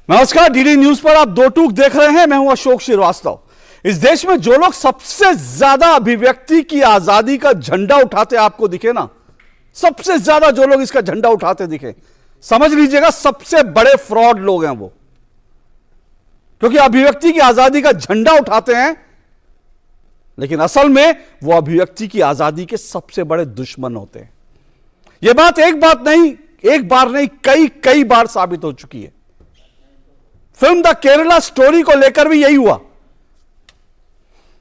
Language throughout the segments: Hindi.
नमस्कार, डीडी न्यूज पर आप दो टूक देख रहे हैं। मैं हूं अशोक श्रीवास्तव। इस देश में जो लोग सबसे ज्यादा अभिव्यक्ति की आजादी का झंडा उठाते आपको दिखे ना, सबसे ज्यादा जो लोग इसका झंडा उठाते दिखे, समझ लीजिएगा सबसे बड़े फ्रॉड लोग हैं वो। क्योंकि अभिव्यक्ति की आजादी का झंडा उठाते हैं, लेकिन असल में वो अभिव्यक्ति की आजादी के सबसे बड़े दुश्मन होते हैं। यह बात एक बार नहीं कई बार साबित हो चुकी है। फिल्म द केरला स्टोरी को लेकर भी यही हुआ।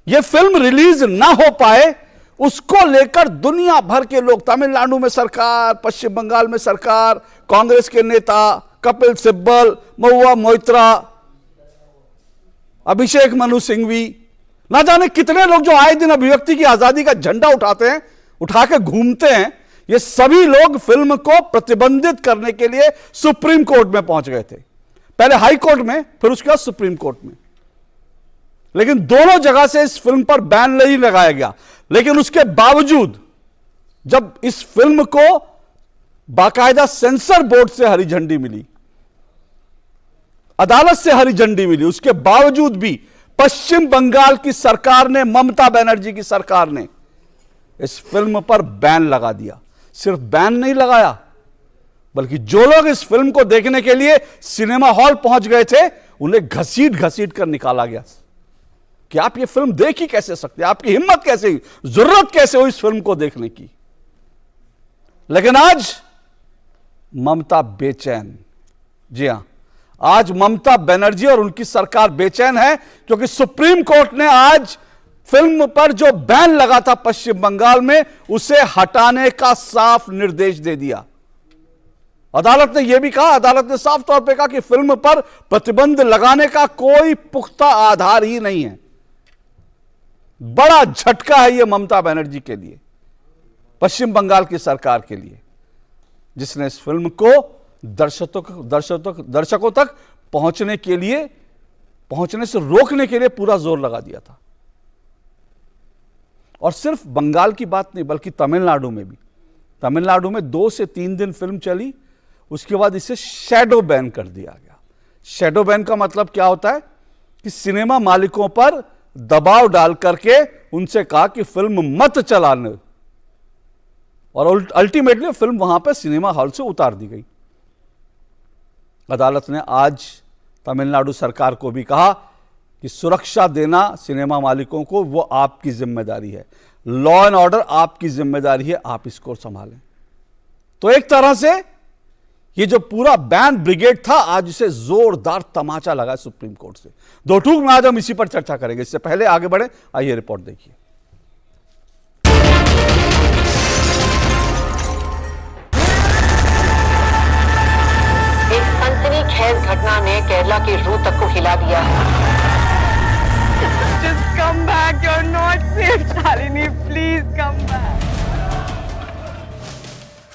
यह फिल्म रिलीज ना हो पाए, उसको लेकर दुनिया भर के लोग, तमिलनाडु में सरकार, पश्चिम बंगाल में सरकार, कांग्रेस के नेता कपिल सिब्बल, महुआ मोइत्रा, अभिषेक मनु सिंघवी, ना जाने कितने लोग जो आए दिन अभिव्यक्ति की आजादी का झंडा उठाते हैं, उठा के घूमते हैं, ये सभी लोग फिल्म को प्रतिबंधित करने के लिए सुप्रीम कोर्ट में पहुंच गए थे। पहले हाई कोर्ट में, फिर उसके बाद सुप्रीम कोर्ट में। लेकिन दोनों जगह से इस फिल्म पर बैन नहीं लगाया गया। लेकिन उसके बावजूद जब इस फिल्म को बाकायदा सेंसर बोर्ड से हरी झंडी मिली, अदालत से हरी झंडी मिली, उसके बावजूद भी पश्चिम बंगाल की सरकार ने, ममता बनर्जी की सरकार ने इस फिल्म पर बैन लगा दिया। सिर्फ बैन नहीं लगाया, बल्कि जो लोग इस फिल्म को देखने के लिए सिनेमा हॉल पहुंच गए थे, उन्हें घसीट घसीट कर निकाला गया कि आप ये फिल्म देख ही कैसे सकते हैं, आपकी हिम्मत कैसे हुई, जरूरत कैसे हुई इस फिल्म को देखने की। लेकिन आज ममता बेचैन, जी हां, आज ममता बनर्जी और उनकी सरकार बेचैन है, क्योंकि सुप्रीम कोर्ट ने आज फिल्म पर जो बैन लगा था पश्चिम बंगाल में, उसे हटाने का साफ निर्देश दे दिया। अदालत ने यह भी कहा, अदालत ने साफ तौर पे कहा कि फिल्म पर प्रतिबंध लगाने का कोई पुख्ता आधार ही नहीं है। बड़ा झटका है यह ममता बनर्जी के लिए, पश्चिम बंगाल की सरकार के लिए, जिसने इस फिल्म को दर्शकों तक पहुंचने से रोकने के लिए पूरा जोर लगा दिया था। और सिर्फ बंगाल की बात नहीं, बल्कि तमिलनाडु में भी। तमिलनाडु में 2 से 3 दिन फिल्म चली, उसके बाद इसे शैडो बैन कर दिया गया। शैडो बैन का मतलब क्या होता है कि सिनेमा मालिकों पर दबाव डाल करके उनसे कहा कि फिल्म मत चलाने, और अल्टीमेटली फिल्म वहां पर सिनेमा हॉल से उतार दी गई। अदालत ने आज तमिलनाडु सरकार को भी कहा कि सुरक्षा देना सिनेमा मालिकों को वो आपकी जिम्मेदारी है, लॉ एंड ऑर्डर आपकी जिम्मेदारी है, आप इसको संभालें। तो एक तरह से ये जो पूरा बैन ब्रिगेड था, आज इसे जोरदार तमाचा लगा सुप्रीम कोर्ट से। दो टूक में आज हम इसी पर चर्चा करेंगे। इससे पहले आगे बढ़े, आइए रिपोर्ट देखिए। एक सनसनीखेज घटना ने केरला की रूह तक को हिला दिया है। Just come back, you're not safe, Shalini. Please come back.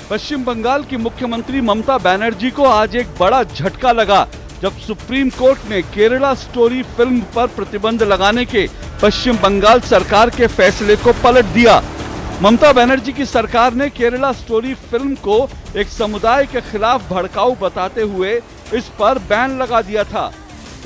पश्चिम बंगाल की मुख्यमंत्री ममता बनर्जी को आज एक बड़ा झटका लगा, जब सुप्रीम कोर्ट ने केरला स्टोरी फिल्म पर प्रतिबंध लगाने के पश्चिम बंगाल सरकार के फैसले को पलट दिया। ममता बनर्जी की सरकार ने केरला स्टोरी फिल्म को एक समुदाय के खिलाफ भड़काऊ बताते हुए इस पर बैन लगा दिया था।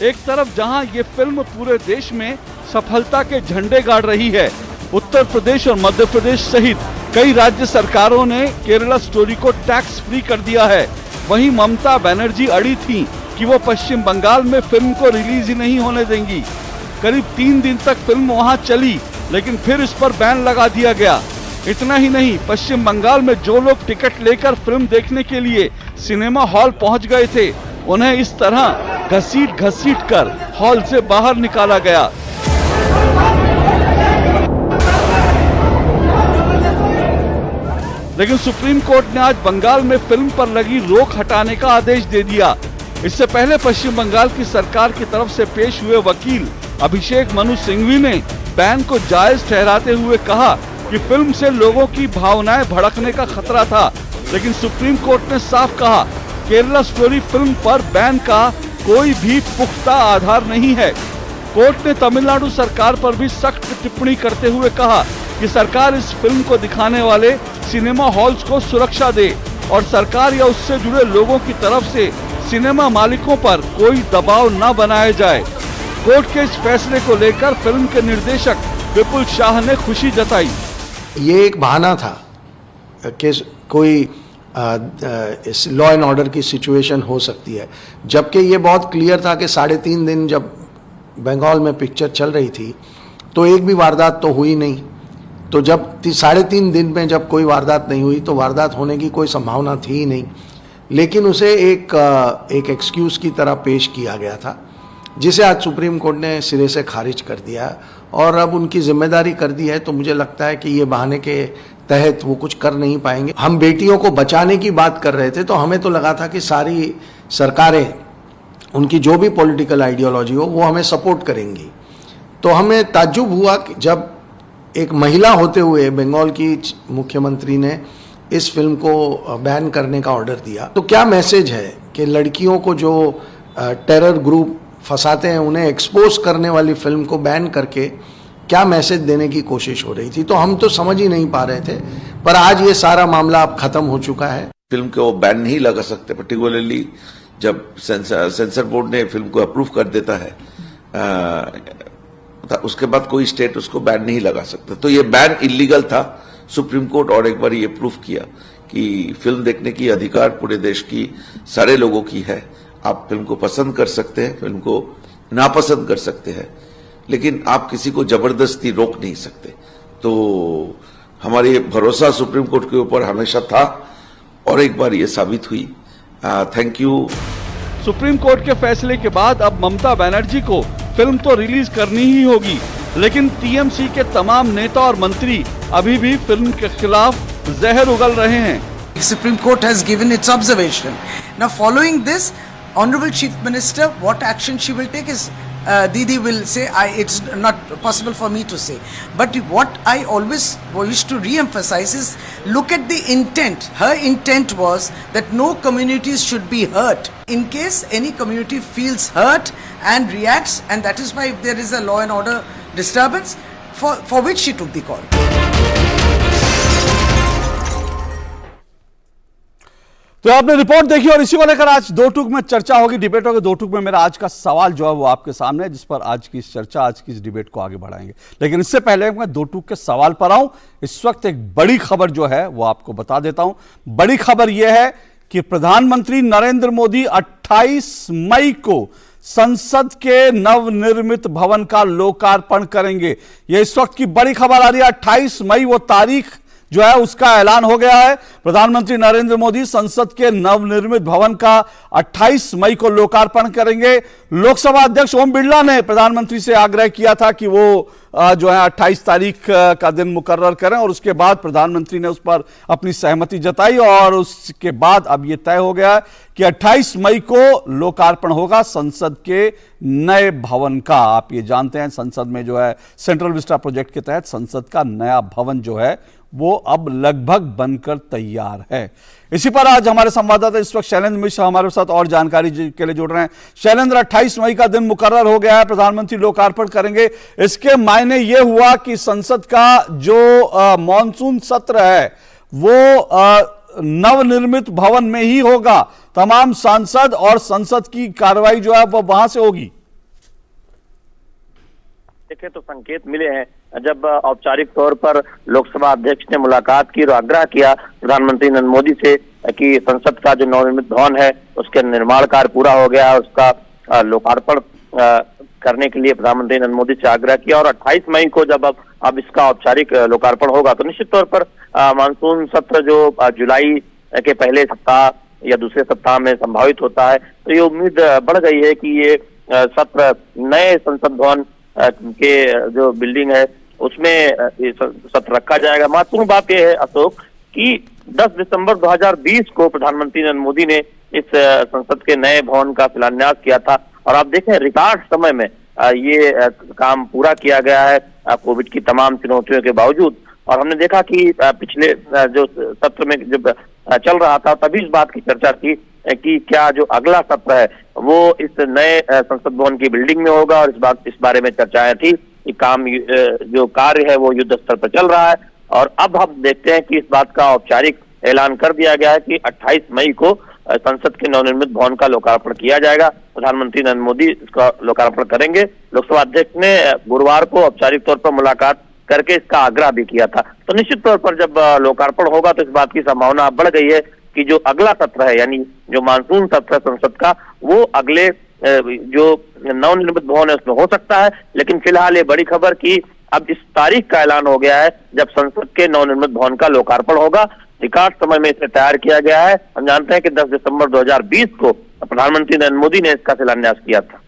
एक तरफ जहां ये फिल्म पूरे देश में सफलता के झंडे गाड़ रही है, उत्तर प्रदेश और मध्य प्रदेश सहित कई राज्य सरकारों ने केरला स्टोरी को टैक्स फ्री कर दिया है। वहीं ममता बनर्जी अड़ी थी कि वो पश्चिम बंगाल में फिल्म को रिलीज ही नहीं होने देंगी। करीब 3 दिन तक फिल्म वहां चली, लेकिन फिर इस पर बैन लगा दिया गया। इतना ही नहीं, पश्चिम बंगाल में जो लोग टिकट लेकर फिल्म देखने के लिए सिनेमा हॉल पहुंच गए थे, उन्हें इस तरह घसीट कर हॉल से बाहर निकाला गया। लेकिन सुप्रीम कोर्ट ने आज बंगाल में फिल्म पर लगी रोक हटाने का आदेश दे दिया। इससे पहले पश्चिम बंगाल की सरकार की तरफ से पेश हुए वकील अभिषेक मनु सिंघवी ने बैन को जायज ठहराते हुए कहा कि फिल्म से लोगों की भावनाएं भड़कने का खतरा था। लेकिन सुप्रीम कोर्ट ने साफ कहा, केरला स्टोरी फिल्म पर बैन का कोई भी पुख्ता आधार नहीं है। कोर्ट ने तमिलनाडु सरकार पर भी सख्त टिप्पणी करते हुए कहा कि सरकार इस फिल्म को दिखाने वाले सिनेमा हॉल्स को सुरक्षा दे और सरकार या उससे जुड़े लोगों की तरफ से सिनेमा मालिकों पर कोई दबाव न बनाया जाए। कोर्ट के इस फैसले को लेकर फिल्म के निर्देशक विपुल शाह ने खुशी जताई। ये एक बहाना था कि कोई इस लॉ एंड ऑर्डर की सिचुएशन हो सकती है, जबकि ये बहुत क्लियर था कि 3.5 दिन जब बंगाल में पिक्चर चल रही थी तो एक भी वारदात तो हुई नहीं। तो जब 3.5 दिन में जब कोई वारदात नहीं हुई तो वारदात होने की कोई संभावना थी ही नहीं, लेकिन उसे एक एक्सक्यूज़ की तरह पेश किया गया था, जिसे आज सुप्रीम कोर्ट ने सिरे से खारिज कर दिया और अब उनकी जिम्मेदारी कर दी है। तो मुझे लगता है कि ये बहाने के तहत वो कुछ कर नहीं पाएंगे। हम बेटियों को बचाने की बात कर रहे थे तो हमें तो लगा था कि सारी सरकारें, उनकी जो भी पॉलिटिकल आइडियोलॉजी हो, वो हमें सपोर्ट करेंगी। तो हमें ताज्जुब हुआ कि जब एक महिला होते हुए बंगाल की मुख्यमंत्री ने इस फिल्म को बैन करने का ऑर्डर दिया। तो क्या मैसेज है कि लड़कियों को जो टेरर ग्रुप फंसाते हैं उन्हें एक्सपोज करने वाली फिल्म को बैन करके क्या मैसेज देने की कोशिश हो रही थी। तो हम तो समझ ही नहीं पा रहे थे, पर आज ये सारा मामला अब खत्म हो चुका है। फिल्म को बैन नहीं लगा सकते, पर्टिकुलरली जब सेंसर बोर्ड ने फिल्म को अप्रूव कर देता है उसके बाद कोई स्टेट उसको बैन नहीं लगा सकता। तो ये बैन इलीगल था। सुप्रीम कोर्ट और एक बार ये प्रूफ किया कि फिल्म देखने की अधिकार पूरे देश की सारे लोगों की है। आप फिल्म को पसंद कर सकते हैं, फिल्म को नापसंद कर सकते हैं, लेकिन आप किसी को जबरदस्ती रोक नहीं सकते। तो हमारी भरोसा सुप्रीम कोर्ट के ऊपर हमेशा था और एक बार ये साबित हुई। Thank you. सुप्रीम कोर्ट के फैसले के बाद अब ममता बनर्जी को फिल्म तो रिलीज करनी ही होगी, लेकिन टीएमसी के तमाम नेता और मंत्री अभी भी फिल्म के खिलाफ जहर उगल रहे हैं। Supreme Court has given its observation. Now, following this, Honorable Chief Minister, what action she will take is Didi will say, it's not possible for me to say. But what I always wish to re-emphasize is, look at the intent. Her intent was that no communities should be hurt. In case any community feels hurt and reacts, and that is why if there is a law and order disturbance, for which she took the call. तो आपने रिपोर्ट देखी और इसी को लेकर आज दो टूक में चर्चा होगी, डिबेट होगी। दो टूक में मेरा आज का सवाल जो है वो आपके सामने है, जिस पर आज की इस चर्चा, आज की इस डिबेट को आगे बढ़ाएंगे। लेकिन इससे पहले मैं दो टूक के सवाल पर आऊं। इस वक्त एक बड़ी खबर जो है वो आपको बता देता हूं। बड़ी खबर यह है कि प्रधानमंत्री नरेंद्र मोदी 28 मई को संसद के नवनिर्मित भवन का लोकार्पण करेंगे। यह इस वक्त की बड़ी खबर आ रही है। 28 मई वो तारीख जो है उसका ऐलान हो गया है। प्रधानमंत्री नरेंद्र मोदी संसद के नवनिर्मित भवन का 28 मई को लोकार्पण करेंगे। लोकसभा अध्यक्ष ओम बिरला ने प्रधानमंत्री से आग्रह किया था कि वो जो है 28 तारीख का दिन मुकर्रर करें और उसके बाद प्रधानमंत्री ने उस पर अपनी सहमति जताई और उसके बाद अब यह तय हो गया कि 28 मई को लोकार्पण होगा संसद के नए भवन का। आप ये जानते हैं संसद में जो है सेंट्रल विस्टा प्रोजेक्ट के तहत संसद का नया भवन जो है वो अब लगभग बनकर तैयार है। इसी पर आज हमारे संवाददाता इस वक्त शैलेंद्र मिश्र हमारे साथ और जानकारी के लिए जुड़ रहे हैं। शैलेंद्र, 28 मई का दिन मुकर्रर हो गया है, प्रधानमंत्री लोकार्पण करेंगे। इसके मायने यह हुआ कि संसद का जो मॉनसून सत्र है वो नवनिर्मित भवन में ही होगा। तमाम सांसद और संसद की कार्रवाई जो है वो वहां से होगी। देखें तो संकेत मिले हैं जब औपचारिक तौर पर लोकसभा अध्यक्ष ने मुलाकात की और आग्रह किया प्रधानमंत्री नरेंद्र मोदी से कि संसद का जो नवनिर्मित भवन है उसके निर्माण कार्य पूरा हो गया, उसका लोकार्पण करने के लिए प्रधानमंत्री नरेंद्र मोदी से आग्रह किया। और 28 मई को जब अब इसका औपचारिक लोकार्पण होगा तो निश्चित तौर पर मानसून सत्र जो जुलाई के पहले सप्ताह या दूसरे सप्ताह में संभावित होता है, तो ये उम्मीद बढ़ गई है कि ये सत्र नए संसद भवन के जो बिल्डिंग है उसमें सत्र रखा जाएगा। महत्वपूर्ण बात यह है अशोक कि 10 दिसंबर 2020 को प्रधानमंत्री नरेंद्र मोदी ने इस संसद के नए भवन का शिलान्यास किया था और आप देखें रिकॉर्ड समय में ये काम पूरा किया गया है कोविड की तमाम चुनौतियों के बावजूद। और हमने देखा कि पिछले जो सत्र में जब चल रहा था तभी इस बात की चर्चा थी कि क्या जो अगला सत्र है वो इस नए संसद भवन की बिल्डिंग में होगा और इस बारे में चर्चाएं थी कि काम जो कार्य है वो युद्ध स्तर पर चल रहा है। और अब हम देखते हैं कि इस बात का औपचारिक ऐलान कर दिया गया है कि 28 मई को संसद के नवनिर्मित भवन का लोकार्पण किया जाएगा। प्रधानमंत्री नरेंद्र मोदी इसका लोकार्पण करेंगे। लोकसभा अध्यक्ष ने गुरुवार को औपचारिक तौर पर मुलाकात करके इसका आग्रह भी किया था। तो निश्चित तौर पर जब लोकार्पण होगा तो इस बात की संभावना बढ़ गई है कि जो अगला सत्र है, यानी जो मानसून सत्र है संसद का, वो अगले जो नवनिर्मित भवन है उसमें हो सकता है। लेकिन फिलहाल ये बड़ी खबर कि अब इस तारीख का ऐलान हो गया है जब संसद के नवनिर्मित भवन का लोकार्पण होगा। रिकॉर्ड समय में इसे तैयार किया गया है। हम जानते हैं कि 10 दिसंबर 2020 को प्रधानमंत्री नरेंद्र मोदी ने इसका शिलान्यास किया था।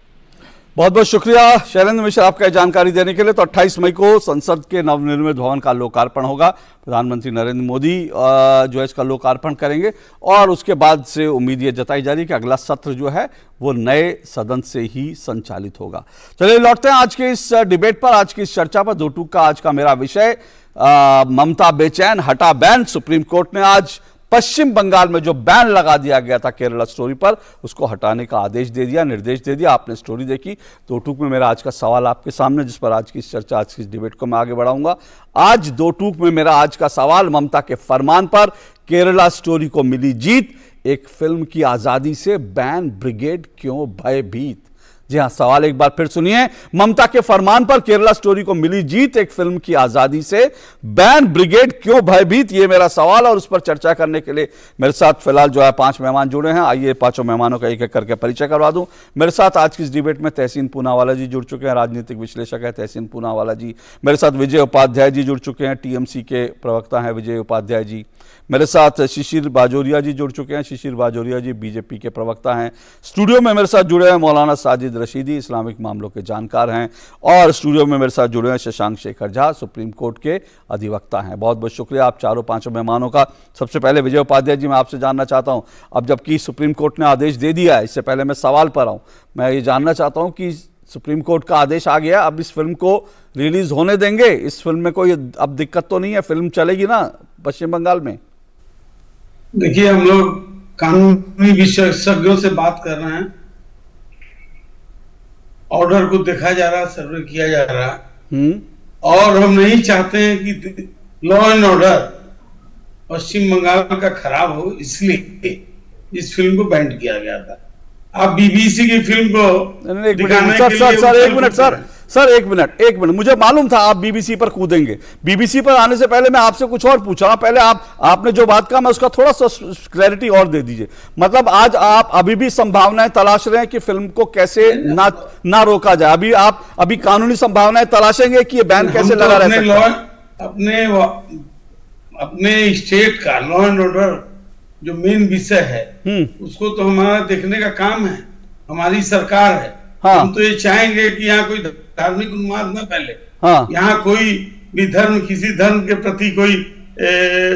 बहुत बहुत शुक्रिया शैलेंद्र मिश्र आपका जानकारी देने के लिए। तो 28 मई को संसद के नवनिर्मित भवन का लोकार्पण होगा। प्रधानमंत्री नरेंद्र मोदी जो है इसका लोकार्पण करेंगे और उसके बाद से उम्मीद ये जताई जा रही है कि अगला सत्र जो है वो नए सदन से ही संचालित होगा। चलिए लौटते हैं आज के इस डिबेट पर, आज की इस चर्चा पर। दो टूक का आज का मेरा विषय ममता बेचैन, हटा बैन। सुप्रीम कोर्ट ने आज पश्चिम बंगाल में जो बैन लगा दिया गया था केरला स्टोरी पर, उसको हटाने का आदेश दे दिया, निर्देश दे दिया। आपने स्टोरी देखी। दो टूक में मेरा आज का सवाल आपके सामने, जिस पर आज की इस चर्चा, आज की इस डिबेट को मैं आगे बढ़ाऊंगा। आज दो टूक में मेरा आज का सवाल, ममता के फरमान पर केरला स्टोरी को मिली जीत, एक फिल्म की आजादी से बैन ब्रिगेड क्यों भयभीत। जी हां, सवाल एक बार फिर सुनिए। ममता के फरमान पर केरला स्टोरी को मिली जीत, एक फिल्म की आजादी से बैन ब्रिगेड क्यों भयभीत, ये मेरा सवाल। और उस पर चर्चा करने के लिए मेरे साथ फिलहाल जो है 5 मेहमान जुड़े हैं। आइए 5 मेहमानों का एक एक करके परिचय करवा दूं। मेरे साथ आज की इस डिबेट में तहसीन पूनावाला जी जुड़ चुके हैं, राजनीतिक विश्लेषक है तहसीन पूनावाला जी। मेरे साथ विजय उपाध्याय जी जुड़ चुके हैं, टीएमसी के प्रवक्ता हैं विजय उपाध्याय जी। मेरे साथ शिशिर बाजोरिया जी जुड़ चुके हैं, शिशिर बाजोरिया जी बीजेपी के प्रवक्ता हैं। स्टूडियो में मेरे साथ जुड़े हैं मौलाना साजिद रशीदी, इस्लामिक मामलों के जानकार हैं। और स्टूडियो में मेरे साथ जुड़े हैं शशांक शेखर झा, सुप्रीम कोर्ट के अधिवक्ता हैं। बहुत बहुत शुक्रिया आप चारों पांचों मेहमानों का। सबसे पहले विजय उपाध्याय जी, मैं आपसे जानना चाहता हूं, अब जबकि सुप्रीम कोर्ट ने आदेश दे दिया है, इससे पहले मैं सवाल पर आऊं, मैं ये जानना चाहता हूं कि सुप्रीम कोर्ट का आदेश आ गया, अब इस फिल्म को रिलीज होने देंगे? इस फिल्म में कोई अब दिक्कत तो नहीं है? फिल्म चलेगी ना पश्चिम बंगाल में? देखिए, हम लोग कानूनी विशेषज्ञों से बात कर रहे हैं, ऑर्डर को देखा जा रहा, सर्वे किया जा रहा, और हम नहीं चाहते हैं कि लॉ एंड ऑर्डर पश्चिम बंगाल का खराब हो, इसलिए इस फिल्म को बैन किया गया था। आप बीबीसी की फिल्म को दिखाने के लिए सर एक मिनट, मुझे मालूम था आप बीबीसी पर कूदेंगे। बीबीसी पर आने से पहले मैं आपसे कुछ और पूछ रहा हूं। पहले आपने जो बात कहा, मैं उसका थोड़ा सा क्लैरिटी और दे दीजिए। मतलब आज आप अभी भी संभावनाएं तलाश रहे हैं कि फिल्म को कैसे ना रोका जाए? अभी कानूनी संभावनाएं तलाशेंगे कि ये बैन कैसे लगा रह सकता है? अपने स्टेट का लॉ एंड ऑर्डर जो मेन विषय है, उसको तो हमारा देखने का काम है, हमारी सरकार है। हाँ। हम तो ये चाहेंगे कि यहाँ कोई धार्मिक उन्माद न फैले। हाँ। यहाँ कोई भी धर्म, किसी धर्म के प्रति कोई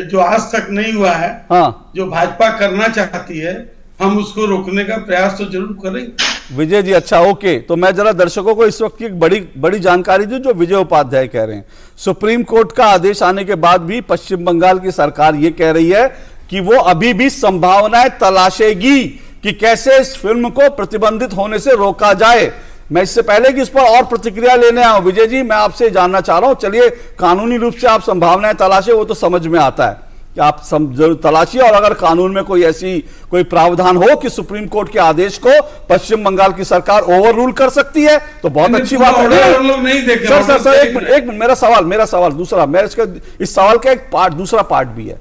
जो आज तक नहीं हुआ है, हाँ, जो भाजपा करना चाहती है, हम उसको रोकने का प्रयास तो जरूर करेंगे। विजय जी, अच्छा, ओके। तो मैं जरा दर्शकों को इस वक्त की एक बड़ी जानकारी दूं जो विजय उपाध्याय कह रहे हैं। सुप्रीम कोर्ट का आदेश आने के बाद भी पश्चिम बंगाल की सरकार ये कह रही है कि वो अभी भी संभावनाएं तलाशेगी कि कैसे इस फिल्म को प्रतिबंधित होने से रोका जाए। मैं इससे पहले कि इस पर और प्रतिक्रिया लेने आऊं, विजय जी, मैं आपसे जानना चाह रहा हूं, चलिए कानूनी रूप से आप संभावनाएं तलाशे, वो तो समझ में आता है कि आप जरूर तलाशिए, और अगर कानून में कोई प्रावधान हो कि सुप्रीम कोर्ट के आदेश को पश्चिम बंगाल की सरकार ओवर रूल कर सकती है तो बहुत अच्छी बात है। सर एक मिनट, मेरा सवाल दूसरा, मैं इस सवाल का एक दूसरा पार्ट भी है।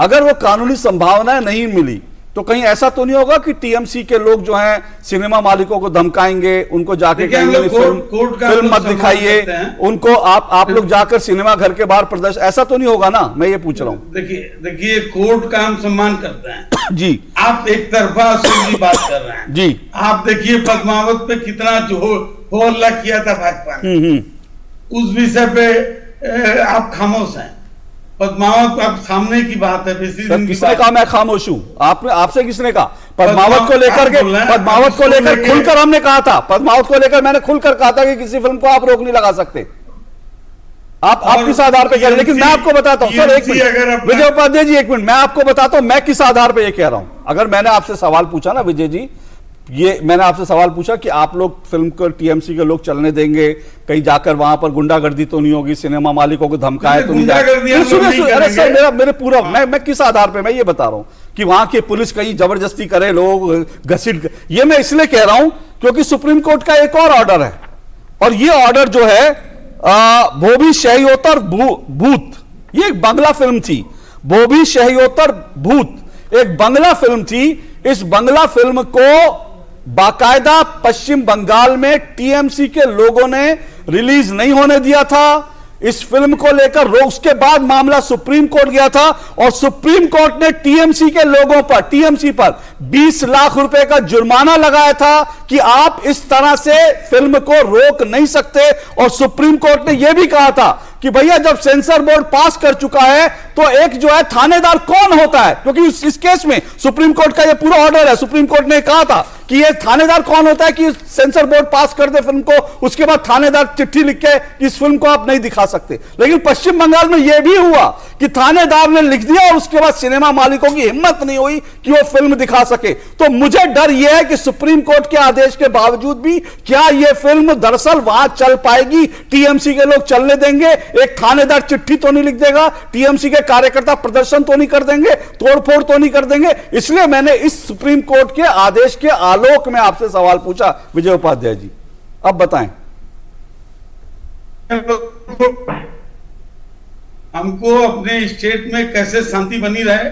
अगर वो कानूनी संभावनाएं नहीं मिली तो कहीं ऐसा तो नहीं होगा कि टीएमसी के लोग जो हैं सिनेमा मालिकों को धमकाएंगे, उनको जाके कहेंगे फिल्म मत दिखाइए, उनको आप लोग जाकर सिनेमा घर के बाहर प्रदर्शन, ऐसा तो नहीं होगा ना? मैं ये पूछ रहा हूँ। देखिए, कोर्ट का हम सम्मान करते हैं जी। आप एक तरफा की बात कर रहे हैं जी। आप देखिए पद्मावत पे कितना जो हो हल्ला किया था भाजपा ने, उस विषय पे आप खामोश हैं। पद्मावत आप सामने की बात है। सर, किसने कहा मैं खामोश हूं? आपसे किसने कहा? पद्मावत को लेकर खुलकर हमने कहा था, पद्मावत को लेकर मैंने खुलकर कहा था कि किसी फिल्म को आप रोक नहीं लगा सकते। आप किस आधार पे कह रहे हैं? लेकिन मैं आपको बताता हूं सर, एक मिनट विजय उपाध्याय जी, एक मिनट, मैं आपको बताता हूं मैं किस आधार पे ये कह रहा हूं। अगर मैंने आपसे सवाल पूछा ना विजय जी, मैंने आपसे सवाल पूछा कि आप लोग फिल्म को टीएमसी के लोग चलने देंगे, कहीं जाकर वहां पर गुंडागर्दी तो नहीं होगी, सिनेमा मालिकों को धमकाए तो नहीं जाएगा? सुनिए, अरे सर, मेरे पूरा मैं किस आधार पे, मैं ये बता रहा हूं कि वहां की पुलिस कहीं जबरदस्ती करे, लोग घसीट। ये मैं इसलिए कह रहा हूं क्योंकि सुप्रीम कोर्ट का एक और ऑर्डर है, और ये ऑर्डर जो है भोबी शहयोतर भूत, ये एक बांग्ला फिल्म थी, भोबी शहयोतर भूत एक बांग्ला फिल्म थी। इस बांग्ला फिल्म को बाकायदा पश्चिम बंगाल में टीएमसी के लोगों ने रिलीज नहीं होने दिया था। इस फिल्म को लेकर रोक, उसके बाद मामला सुप्रीम कोर्ट गया था और सुप्रीम कोर्ट ने टीएमसी के लोगों पर, टीएमसी पर 20 लाख रुपए का जुर्माना लगाया था कि आप इस तरह से फिल्म को रोक नहीं सकते। और सुप्रीम कोर्ट ने यह भी कहा था कि भैया जब सेंसर बोर्ड पास कर चुका है तो एक जो है थानेदार कौन होता है, क्योंकि इस केस में सुप्रीम कोर्ट का यह पूरा ऑर्डर है। सुप्रीम कोर्ट ने कहा था कि यह थानेदार कौन होता है कि सेंसर बोर्ड पास कर दे फिल्म को, उसके बाद थानेदार चिट्ठी लिख के इस फिल्म को आप नहीं दिखा सकते। लेकिन पश्चिम बंगाल में यह भी हुआ कि थानेदार ने लिख दिया और उसके बाद सिनेमा मालिकों की हिम्मत नहीं हुई कि वो फिल्म दिखा सके। तो मुझे डर यह है कि सुप्रीम कोर्ट के आदेश के बावजूद भी क्या यह फिल्म दरअसल वहां चल पाएगी, टीएमसी के लोग चलने देंगे, एक थानेदार चिट्ठी तो नहीं लिख देगा, टीएमसी के कार्यकर्ता प्रदर्शन तो नहीं कर देंगे, तोड़फोड़ तो नहीं कर देंगे। इसलिए मैंने इस सुप्रीम कोर्ट के आदेश के आलोक में आपसे सवाल पूछा विजय उपाध्याय जी, अब बताएं। हमको अपने स्टेट में कैसे शांति बनी रहे,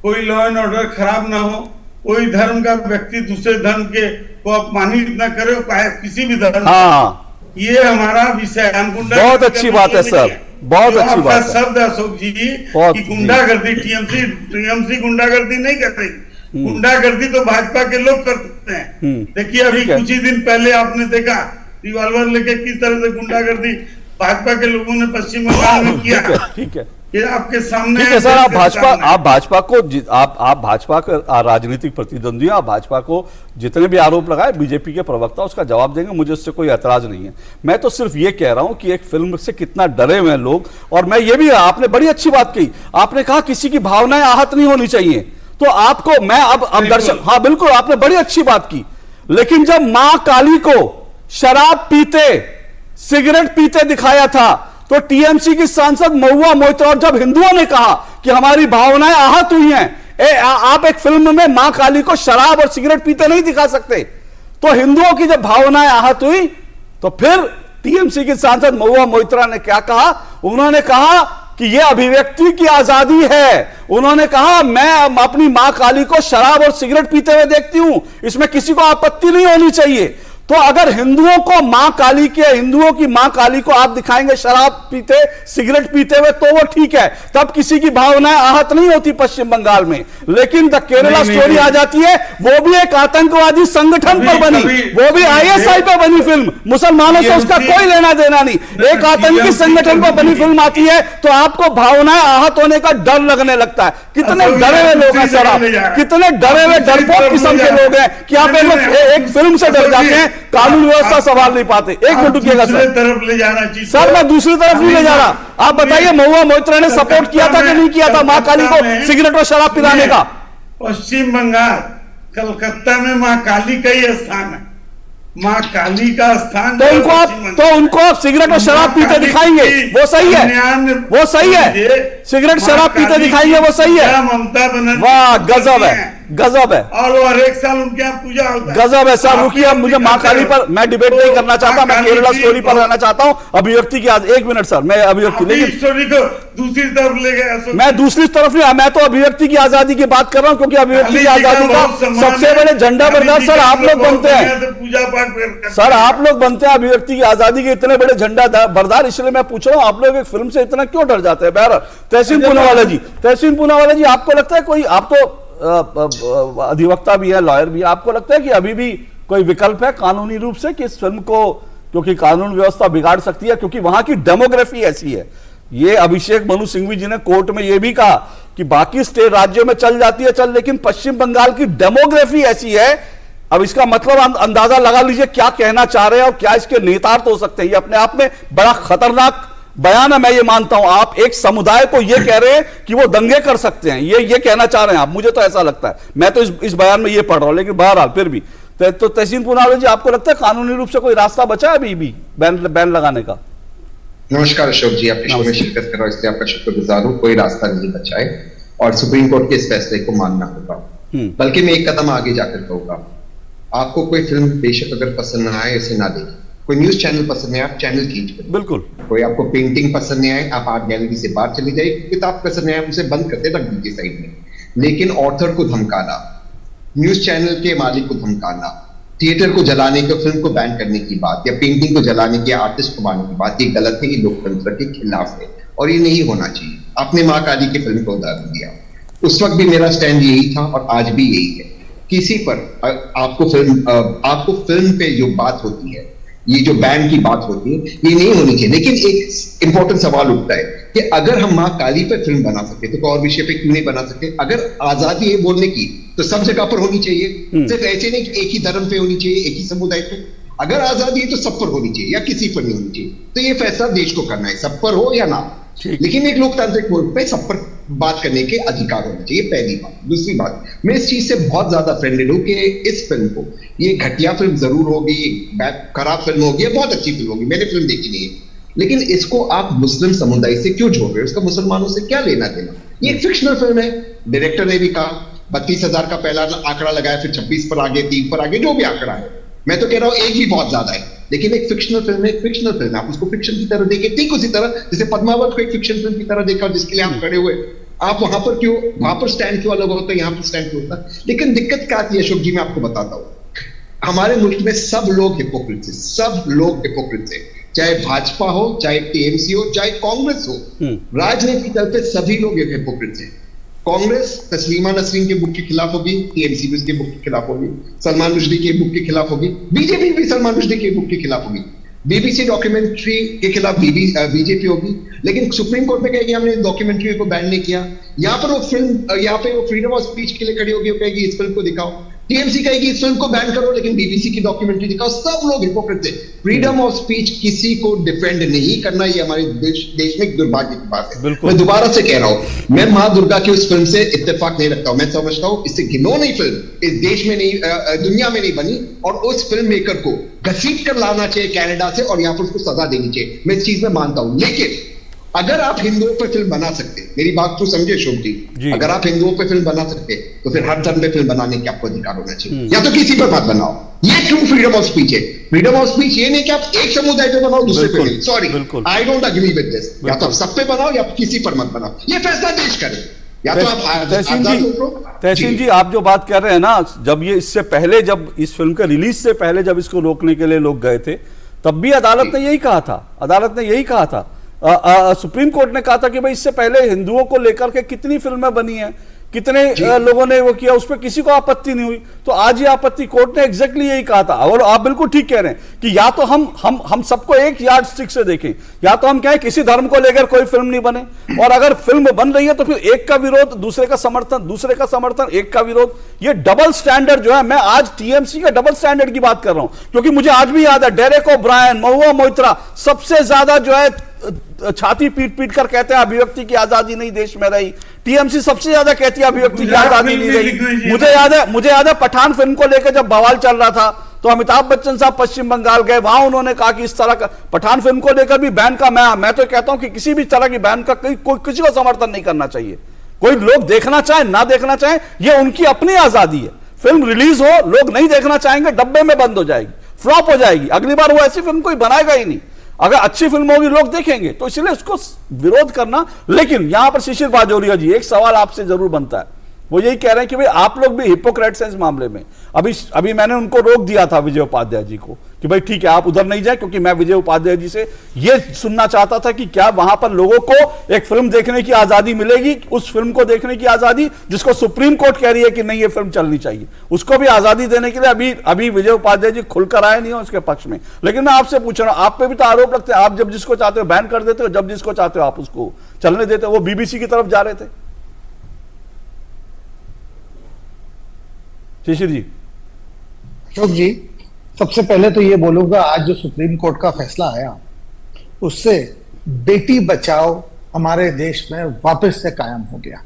कोई लॉ एंड ऑर्डर खराब ना हो, कोई धर्म का व्यक्ति दूसरे धर्म के को अपमानित न करे, किसी भी धर्म। हाँ, ये हमारा विषय है। बहुत अच्छी बात है सर, बहुत अच्छी बात है। शब्द अशोक जी कि गुंडागर्दी, टीएमसी गुंडागर्दी नहीं कर रही, गुंडागर्दी तो भाजपा के लोग करते हैं। देखिए अभी कुछ ही दिन पहले आपने देखा रिवॉल्वर लेके किस तरह से गुंडागर्दी भाजपा के लोगों ने पश्चिम बंगाल में किया। ठीक है, ये आपके सामने ठीक है सर। आप भाजपा को आप भाजपा का राजनीतिक प्रतिद्वंदी, आप भाजपा को जितने भी आरोप लगाए, बीजेपी के प्रवक्ता उसका जवाब देंगे, मुझे उससे कोई ऐतराज नहीं है। मैं तो सिर्फ ये कह रहा हूं कि एक फिल्म से कितना डरे हुए लोग। और मैं ये भी, आपने बड़ी अच्छी बात कही, आपने कहा किसी की भावनाएं आहत नहीं होनी चाहिए। तो आपको मैं अब दर्शक, हाँ बिल्कुल आपने बड़ी अच्छी बात की, लेकिन जब मां काली को शराब पीते, सिगरेट पीते दिखाया था तो टीएमसी की सांसद महुआ मोइत्रा, और जब हिंदुओं ने कहा कि हमारी भावनाएं आहत हुई हैं, आप एक फिल्म में मां काली को शराब और सिगरेट पीते नहीं दिखा सकते। तो हिंदुओं की जब भावनाएं आहत हुई तो फिर टीएमसी की सांसद महुआ मोइत्रा ने क्या कहा, उन्होंने कहा कि यह अभिव्यक्ति की आजादी है। उन्होंने कहा मैं अपनी मां काली को शराब और सिगरेट पीते हुए देखती हूं, इसमें किसी को आपत्ति नहीं होनी चाहिए। तो अगर हिंदुओं को मां काली के, हिंदुओं की मां काली को आप दिखाएंगे शराब पीते, सिगरेट पीते हुए, तो वो ठीक है, तब किसी की भावनाएं आहत नहीं होती पश्चिम बंगाल में। लेकिन द केरला स्टोरी आ जाती है, वो भी एक आतंकवादी संगठन पर बनी, वो भी आईएसआई पर बनी फिल्म, मुसलमानों से उसका कोई लेना देना नहीं, एक आतंकी संगठन पर बनी फिल्म आती है तो आपको भावनाएं आहत होने का डर लगने लगता है। कितने डरे हुए लोग हैं सर आप, कितने डरे हुए डरपोक किस्म के लोग हैं कि आप एक फिल्म से डर जाते हैं, कानून व्यवस्था सवाल नहीं पाते। एक मिनट रुकिएगा सर, तरफ ले जाना चाहिए सर, मैं दूसरी तरफ नहीं ले जा रहा। आप बताइए महुआ मोइत्रा ने सपोर्ट किया था कि नहीं किया था मां काली को सिगरेट और शराब पिलाने का? पश्चिम बंगाल, कलकत्ता में मां काली का ही स्थान है, मां काली का स्थान। तो उनको आप सिगरेट और शराब पीते दिखाएंगे, वो सही है, वो सही है, सिगरेट शराब पीते दिखाएंगे, वो सही है। ममता बनर्जी, वाह गजब है, गजब है, और वो हर एक साल उनके यहाँ पूजा होता है। गजब है सर। रुकिए, मुझे मां काली पर मैं डिबेट नहीं करना चाहता, मैं केरला स्टोरी पर रहना चाहता हूं, अभिव्यक्ति की। एक मिनट सर, मैं अभिव्यक्ति, लेकिन स्टोरी को दूसरी तरफ ले गए। मैं दूसरी तरफ नहीं, मैं तो अभिव्यक्ति की आजादी की बात कर रहा हूं, क्योंकि अभिव्यक्ति की आजादी का सबसे बड़े झंडा बरदार सर आप लोग बनते हैं, पूजा पाठ सर आप लोग बनते हैं अभिव्यक्ति की आजादी के इतने बड़े झंडा बरदार। इसलिए मैं पूछ रहा हूं आप लोग एक फिल्म से इतना क्यों डर जाते हैं? बहरहाल तहसीन पूनावाला जी, तहसीन पूनावाला जी, आपको लगता है कोई, आप तो अधिवक्ता भी है, लॉयर भी है, आपको लगता है कि अभी भी कोई विकल्प है कानूनी रूप से कि इस फिल्म को, क्योंकि कानून व्यवस्था बिगाड़ सकती है, क्योंकि वहां की डेमोग्राफी ऐसी है। ये अभिषेक मनु सिंघवी जी ने कोर्ट में यह भी कहा कि बाकी स्टेट राज्यों में चल जाती है चल, लेकिन पश्चिम बंगाल की डेमोग्राफी ऐसी है। अब इसका मतलब अंदाजा लगा लीजिए क्या कहना चाह रहे हैं और क्या इसके नेतार्थ हो सकते हैं। ये अपने आप में बड़ा खतरनाक बयान है, मैं ये मानता हूं। आप एक समुदाय को ये कह रहे हैं कि वो दंगे कर सकते हैं, ये कहना चाह रहे हैं आप, मुझे तो ऐसा लगता है। मैं तो इस बयान में ये पढ़ रहा हूं, लेकिन बहरहाल फिर भी तो तहसीन पूनावाला जी, आपको लगता है कानूनी रूप से कोई रास्ता बचा है अभी भी बैन लगाने का? नमस्कार अशोक जी, आपके शो में शिरकत कर रहा हूं, इसलिए आपका शुक्रगुजार हूं। कोई रास्ता नहीं बचा है और सुप्रीम कोर्ट के इस फैसले को मानना होगा। बल्कि मैं एक कदम आगे जाकर कहूंगा, आपको कोई फिल्म बेशक अगर पसंद ना आए इसे ना देखें, कोई न्यूज चैनल पसंद नहीं आए आप चैनल चेंज करें, बिल्कुल, कोई आपको पेंटिंग पसंद नहीं आए आप आर्ट गैलरी से बाहर चली जाइए, किताब पसंद नहीं आए उसे बंद करते रख दीजिए साइड में। लेकिन ऑथर को धमकाना, न्यूज चैनल के मालिक को धमकाना, थिएटर को जलाने की, फिल्म को बैन करने की बात या पेंटिंग को जलाने की, आर्टिस्ट को मारने की बात, ये गलत है, ये लोकतंत्र के खिलाफ है और ये नहीं होना चाहिए। आपने मां काली की फिल्म को उदाहरण दिया, उस वक्त भी मेरा स्टैंड यही था और आज भी यही है। किसी पर आपको फिल्म पे जो बात होती है, ये जो बैन की बात होती है, ये नहीं होनी चाहिए। लेकिन एक इंपॉर्टेंट सवाल उठता है कि अगर हम मां काली पे फिल्म बना सकते तो और विषय पे क्यों नहीं बना सकते? अगर आजादी है बोलने की तो सब जगह पर होनी चाहिए, सिर्फ ऐसे नहीं कि एक ही धर्म पे होनी चाहिए, एक ही समुदाय पे। अगर आजादी है तो सब पर होनी चाहिए या किसी पर नहीं होनी चाहिए। तो ये फैसला देश को करना है, सब पर हो या ना। लेकिन एक लोकतांत्रिक मुल्क पे सब पर बात करने के अधिकार होने चाहिए, पहली बात। दूसरी बात, मैं इस चीज से बहुत ज्यादा ऑफेंडेड हूं कि इस फिल्म को, ये घटिया फिल्म जरूर होगी, खराब फिल्म होगी, बहुत अच्छी फिल्म होगी, मैंने फिल्म देखी नहीं है, लेकिन इसको आप मुस्लिम समुदाय से क्यों जोड़ रहे हो? इसका मुसलमानों से क्या लेना देना? ये एक फिक्शनल फिल्म है, डायरेक्टर ने भी कहा 32,000 का पहला आंकड़ा लगाया, फिर 26 पर आगे, 3 पर आगे, जो भी आंकड़ा है। मैं तो कह रहा हूं एक ही बहुत ज्यादा है, लेकिन एक फिक्शनल फिल्म है, एक फिक्शनल फिल्म है, आप उसको फिक्शन की तरह देखें। ठीक उसी तरह जैसे पद्मावत को एक फिक्शन फिल्म की तरह देखा, जिसके लिए आप खड़े हुए, आप वहां पर क्यों, वहां पर स्टैंड क्यों अलग होता है, यहाँ पर स्टैंड क्यों होता है? लेकिन दिक्कत क्या आती है अशोक जी, मैं आपको बताता हूं। हमारे मुल्क में सब लोग हिपोक्रेट्स हैं, सब लोग हिपोक्रेट्स हैं, चाहे भाजपा हो, चाहे टीएमसी हो, चाहे कांग्रेस हो, राजनीति करते सभी लोग हिपोक्रेट्स हैं। कांग्रेस तस्लीमा नसरीन के बुक के खिलाफ होगी, टीएमसी भी उसके बुक के खिलाफ होगी, सलमान रुश्दी के बुक के खिलाफ होगी, बीजेपी भी सलमान रुश्दी के बुक के खिलाफ होगी, बीबीसी डॉक्यूमेंट्री के खिलाफ बीजेपी होगी। लेकिन सुप्रीम कोर्ट में कहेगी हमने डॉक्यूमेंट्री को बैन नहीं किया। यहाँ पर वो फिल्म, यहाँ पे वो फ्रीडम ऑफ स्पीच के लिए खड़ी होगी, वो कहेगी इस फिल्म को दिखाओ। टीएमसी कहेगी इस फिल्म को बैन करो, लेकिन बीबीसी की डॉक्यूमेंट्री दिखाओ। सब लोग हिपोक्रेट है। फ्रीडम ऑफ स्पीच किसी को डिफेंड नहीं करना, ये हमारे देश में दुर्भाग्य की बात है। मैं दोबारा से कह रहा हूं, मैं मां दुर्गा की उस फिल्म से इत्तेफाक नहीं रखता हूं। मैं समझता हूं इससे घिनौनी फिल्म इस देश में नहीं, दुनिया में नहीं बनी, और उस फिल्म मेकर को घसीट कर लाना चाहिए कनाडा से और यहां पर उसको सजा देनी चाहिए। मैं इस चीज में मानता हूं। लेकिन अगर आप हिंदुओं पर फिल्म बना सकते, मेरी बात तो समझे अशोक जी, अगर आप हिंदुओं पर फिल्म बना सकते तो फिर हर धर्म पे फिल्म बनाने की आपको अधिकार होना चाहिए, या तो किसी पर मत बनाओ। ये ट्रू फ्रीडम ऑफ स्पीच है। फ्रीडम ऑफ स्पीच ये नहीं कि आप एक समुदाय पे बनाओ, दूसरे पे नहीं। Sorry, I don't agree with this. या तो आप सब पे बनाओ या किसी पर मत बनाओ, ये फैसला देश करे। या तो आप तहसीन जी, आप जो बात कर रहे हैं ना, जब ये इससे पहले, जब इस फिल्म के रिलीज से पहले जब इसको रोकने के लिए लोग गए थे, तब भी अदालत ने यही कहा था, सुप्रीम कोर्ट ने कहा था कि भाई इससे पहले हिंदुओं को लेकर के कितनी फिल्में बनी हैं, कितने लोगों ने वो किया, उस पर किसी को आपत्ति नहीं हुई। तो आज ये आपत्ति, कोर्ट ने एग्जैक्टली यही कहा था। और आप बिल्कुल ठीक कह रहे हैं कि या तो हम सबको एक यार्ड स्टिक से देखें, या तो हम कहें किसी धर्म को लेकर कोई फिल्म नहीं बने, और अगर फिल्म बन रही है तो फिर एक का विरोध, दूसरे का समर्थन, दूसरे का समर्थन, एक का विरोध। ये डबल स्टैंडर्ड जो है, मैं आज टीएमसी का डबल स्टैंडर्ड की बात कर रहा हूं, क्योंकि मुझे आज भी याद है डेरेक ओब्रायन, महुआ मोइत्रा सबसे ज्यादा जो है छाती पीट पीट कर कहते हैं अभिव्यक्ति की आजादी नहीं देश में रही। टीएमसी सबसे ज्यादा कहती है अभिव्यक्ति की आजादी नहीं रही। मुझे याद है पठान फिल्म को लेकर जब बवाल चल रहा था तो अमिताभ बच्चन साहब पश्चिम बंगाल गए, वहां उन्होंने कहा कि इस तरह का पठान फिल्म को लेकर भी बैन का, मैं तो कहता हूं कि किसी भी तरह की बैन का किसी को समर्थन नहीं करना चाहिए। कोई लोग देखना चाहे ना देखना चाहे, ये उनकी अपनी आजादी है। फिल्म रिलीज हो, लोग नहीं देखना चाहेंगे, डब्बे में बंद हो जाएगी, फ्लॉप हो जाएगी, अगली बार वो ऐसी फिल्म कोई बनाएगा ही नहीं। अगर अच्छी फिल्म होगी लोग देखेंगे, तो इसलिए उसको विरोध करना। लेकिन यहां पर शिशिर बाजोरिया जी, एक सवाल आपसे जरूर बनता है, वो यही कह रहे हैं कि भाई आप लोग भी हिपोक्रेट्स हैं इस मामले में। अभी मैंने उनको रोक दिया था, विजय उपाध्याय जी को, कि भाई ठीक है आप उधर नहीं जाए, क्योंकि मैं विजय उपाध्याय जी से ये सुनना चाहता था कि क्या वहां पर लोगों को एक फिल्म देखने की आजादी मिलेगी, उस फिल्म को देखने की आजादी जिसको सुप्रीम कोर्ट कह रही है कि नहीं ये फिल्म चलनी चाहिए, उसको भी आजादी देने के लिए अभी विजय उपाध्याय जी खुलकर आए नहीं हो उसके पक्ष में। लेकिन मैं आपसे पूछ रहा हूं, आप पे भी तो आरोप लगते हैं, आप जब जिसको चाहते हो बैन कर देते हो, जब जिसको चाहते हो आप उसको चलने देते हो। वो बीबीसी की तरफ जा रहे थे। शिशिर जी। अशोक जी, सबसे पहले तो ये बोलूंगा, आज जो सुप्रीम कोर्ट का फैसला आया उससे बेटी बचाओ हमारे देश में वापस से कायम हो गया।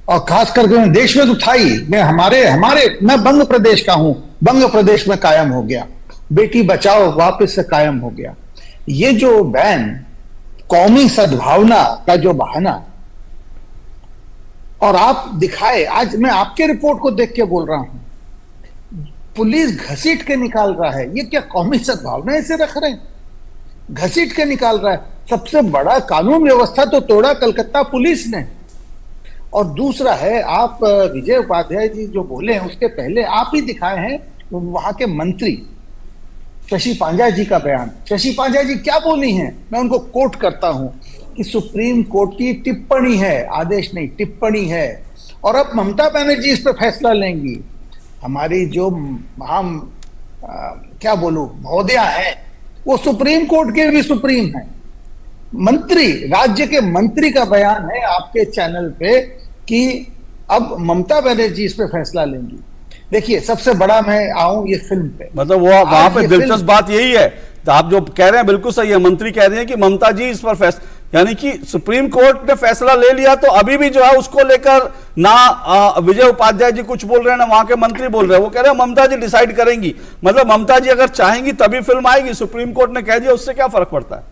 और खास करके देश में तो था ही, मैं बंग प्रदेश का हूं, बंग प्रदेश में कायम हो गया। बेटी बचाओ वापस से कायम हो गया। ये जो बैन, कौमी सद्भावना का जो बहाना, और आप दिखाए, आज मैं आपके रिपोर्ट को देख के बोल रहा हूं, पुलिस घसीट के निकाल रहा है, ये क्या कौमी सद्भावना ऐसे रख रहे हैं? घसीट के निकाल रहा है। सबसे बड़ा कानून व्यवस्था तो तोड़ा कलकत्ता पुलिस ने। और दूसरा है, आप विजय उपाध्याय जी जो बोले हैं उसके पहले आप ही दिखाए हैं वहां के मंत्री शशि पांजा जी का बयान। शशि पांजा जी क्या बोली हैं, मैं उनको कोट करता हूं कि सुप्रीम कोर्ट की टिप्पणी है, आदेश नहीं टिप्पणी है, और अब ममता बनर्जी इस पर फैसला लेंगी। हमारी जो हम क्या बोलूं महोदया है, वो सुप्रीम कोर्ट के भी सुप्रीम है। मंत्री, राज्य के मंत्री का बयान है आपके चैनल पे कि अब ममता बनर्जी इस पे फैसला लेंगी। देखिए, सबसे बड़ा मैं आऊं ये फिल्म पे, मतलब वो वहां पे दिलचस्प बात यही है, तो आप जो कह रहे हैं बिल्कुल सही है। मंत्री कह रहे हैं कि ममता जी इस पर फैसला, यानी कि सुप्रीम कोर्ट ने फैसला ले लिया, तो अभी भी जो है उसको लेकर ना विजय उपाध्याय जी कुछ बोल रहे हैं ना वहां के मंत्री बोल रहे हैं। वो कह रहे हैं ममता जी डिसाइड करेंगी। मतलब ममता जी अगर चाहेंगी तभी फिल्म आएगी, सुप्रीम कोर्ट ने कह दिया, उससे क्या फर्क पड़ता है?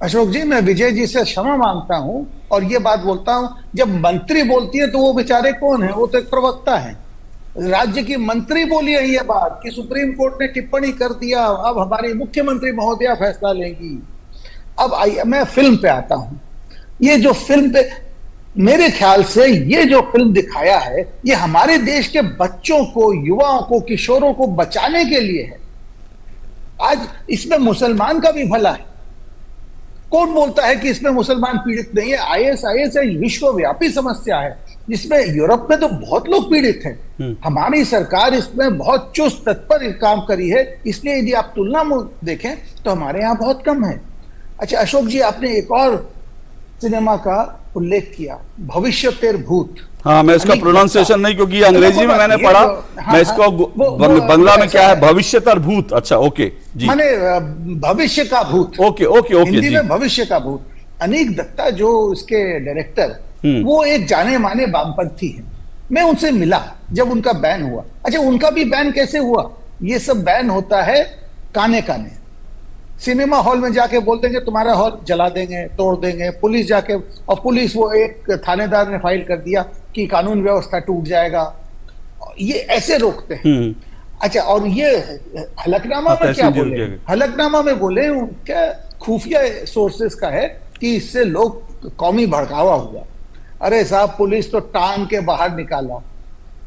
अशोक जी, मैं विजय जी से क्षमा मांगता हूं और ये बात बोलता हूं, जब मंत्री बोलती है तो वो बेचारे कौन है? वो तो एक प्रवक्ता है, राज्य की मंत्री बोली है ये बात कि सुप्रीम कोर्ट ने टिप्पणी कर दिया, अब हमारी मुख्यमंत्री महोदया फैसला लेंगी। अब मैं फिल्म पे आता हूं। ये जो फिल्म पे, मेरे ख्याल से ये जो फिल्म दिखाया है, ये हमारे देश के बच्चों को, युवाओं को, किशोरों को बचाने के लिए है। आज इसमें मुसलमान का भी भला है। कौन बोलता है कि इसमें मुसलमान पीड़ित नहीं है? आईएसआईएस विश्वव्यापी समस्या है, जिसमें यूरोप में तो बहुत लोग पीड़ित हैं। हमारी सरकार इसमें बहुत चुस्त तत्पर काम करी है, इसलिए यदि आप तुलना में देखें तो हमारे यहाँ बहुत कम है। अच्छा अशोक जी, आपने एक और सिनेमा का उल्लेख किया, भविष्य तेर भूत। हाँ, मैं इसका प्रोनाउंसिएशन नहीं, क्योंकि अंग्रेजी में मैंने पढ़ा, मैं इसको बंगला में क्या है, भविष्य तर भूत। अच्छा, ओके जी, माने भविष्य का भूत। ओके ओके ओके, हिंदी में भविष्य का भूत। अनीक दत्ता जो इसके डायरेक्टर, वो एक जाने माने वामपंथी है। मैं उनसे मिला जब उनका बैन हुआ। अच्छा, उनका भी बैन कैसे हुआ? ये सब बैन होता है काने काने। सिनेमा हॉल में जाके बोल देंगे तुम्हारा हॉल जला देंगे, तोड़ देंगे, पुलिस जाके, और पुलिस, वो एक थानेदार ने फाइल कर दिया कि कानून व्यवस्था टूट जाएगा, ये ऐसे रोकते हैं। अच्छा, और ये हलफनामा में क्या बोले? हलफनामा में बोले उनके खुफिया सोर्सेस का है कि इससे लोग कौमी भड़कावा हुआ। अरे साहब, पुलिस तो टांग के बाहर निकाला,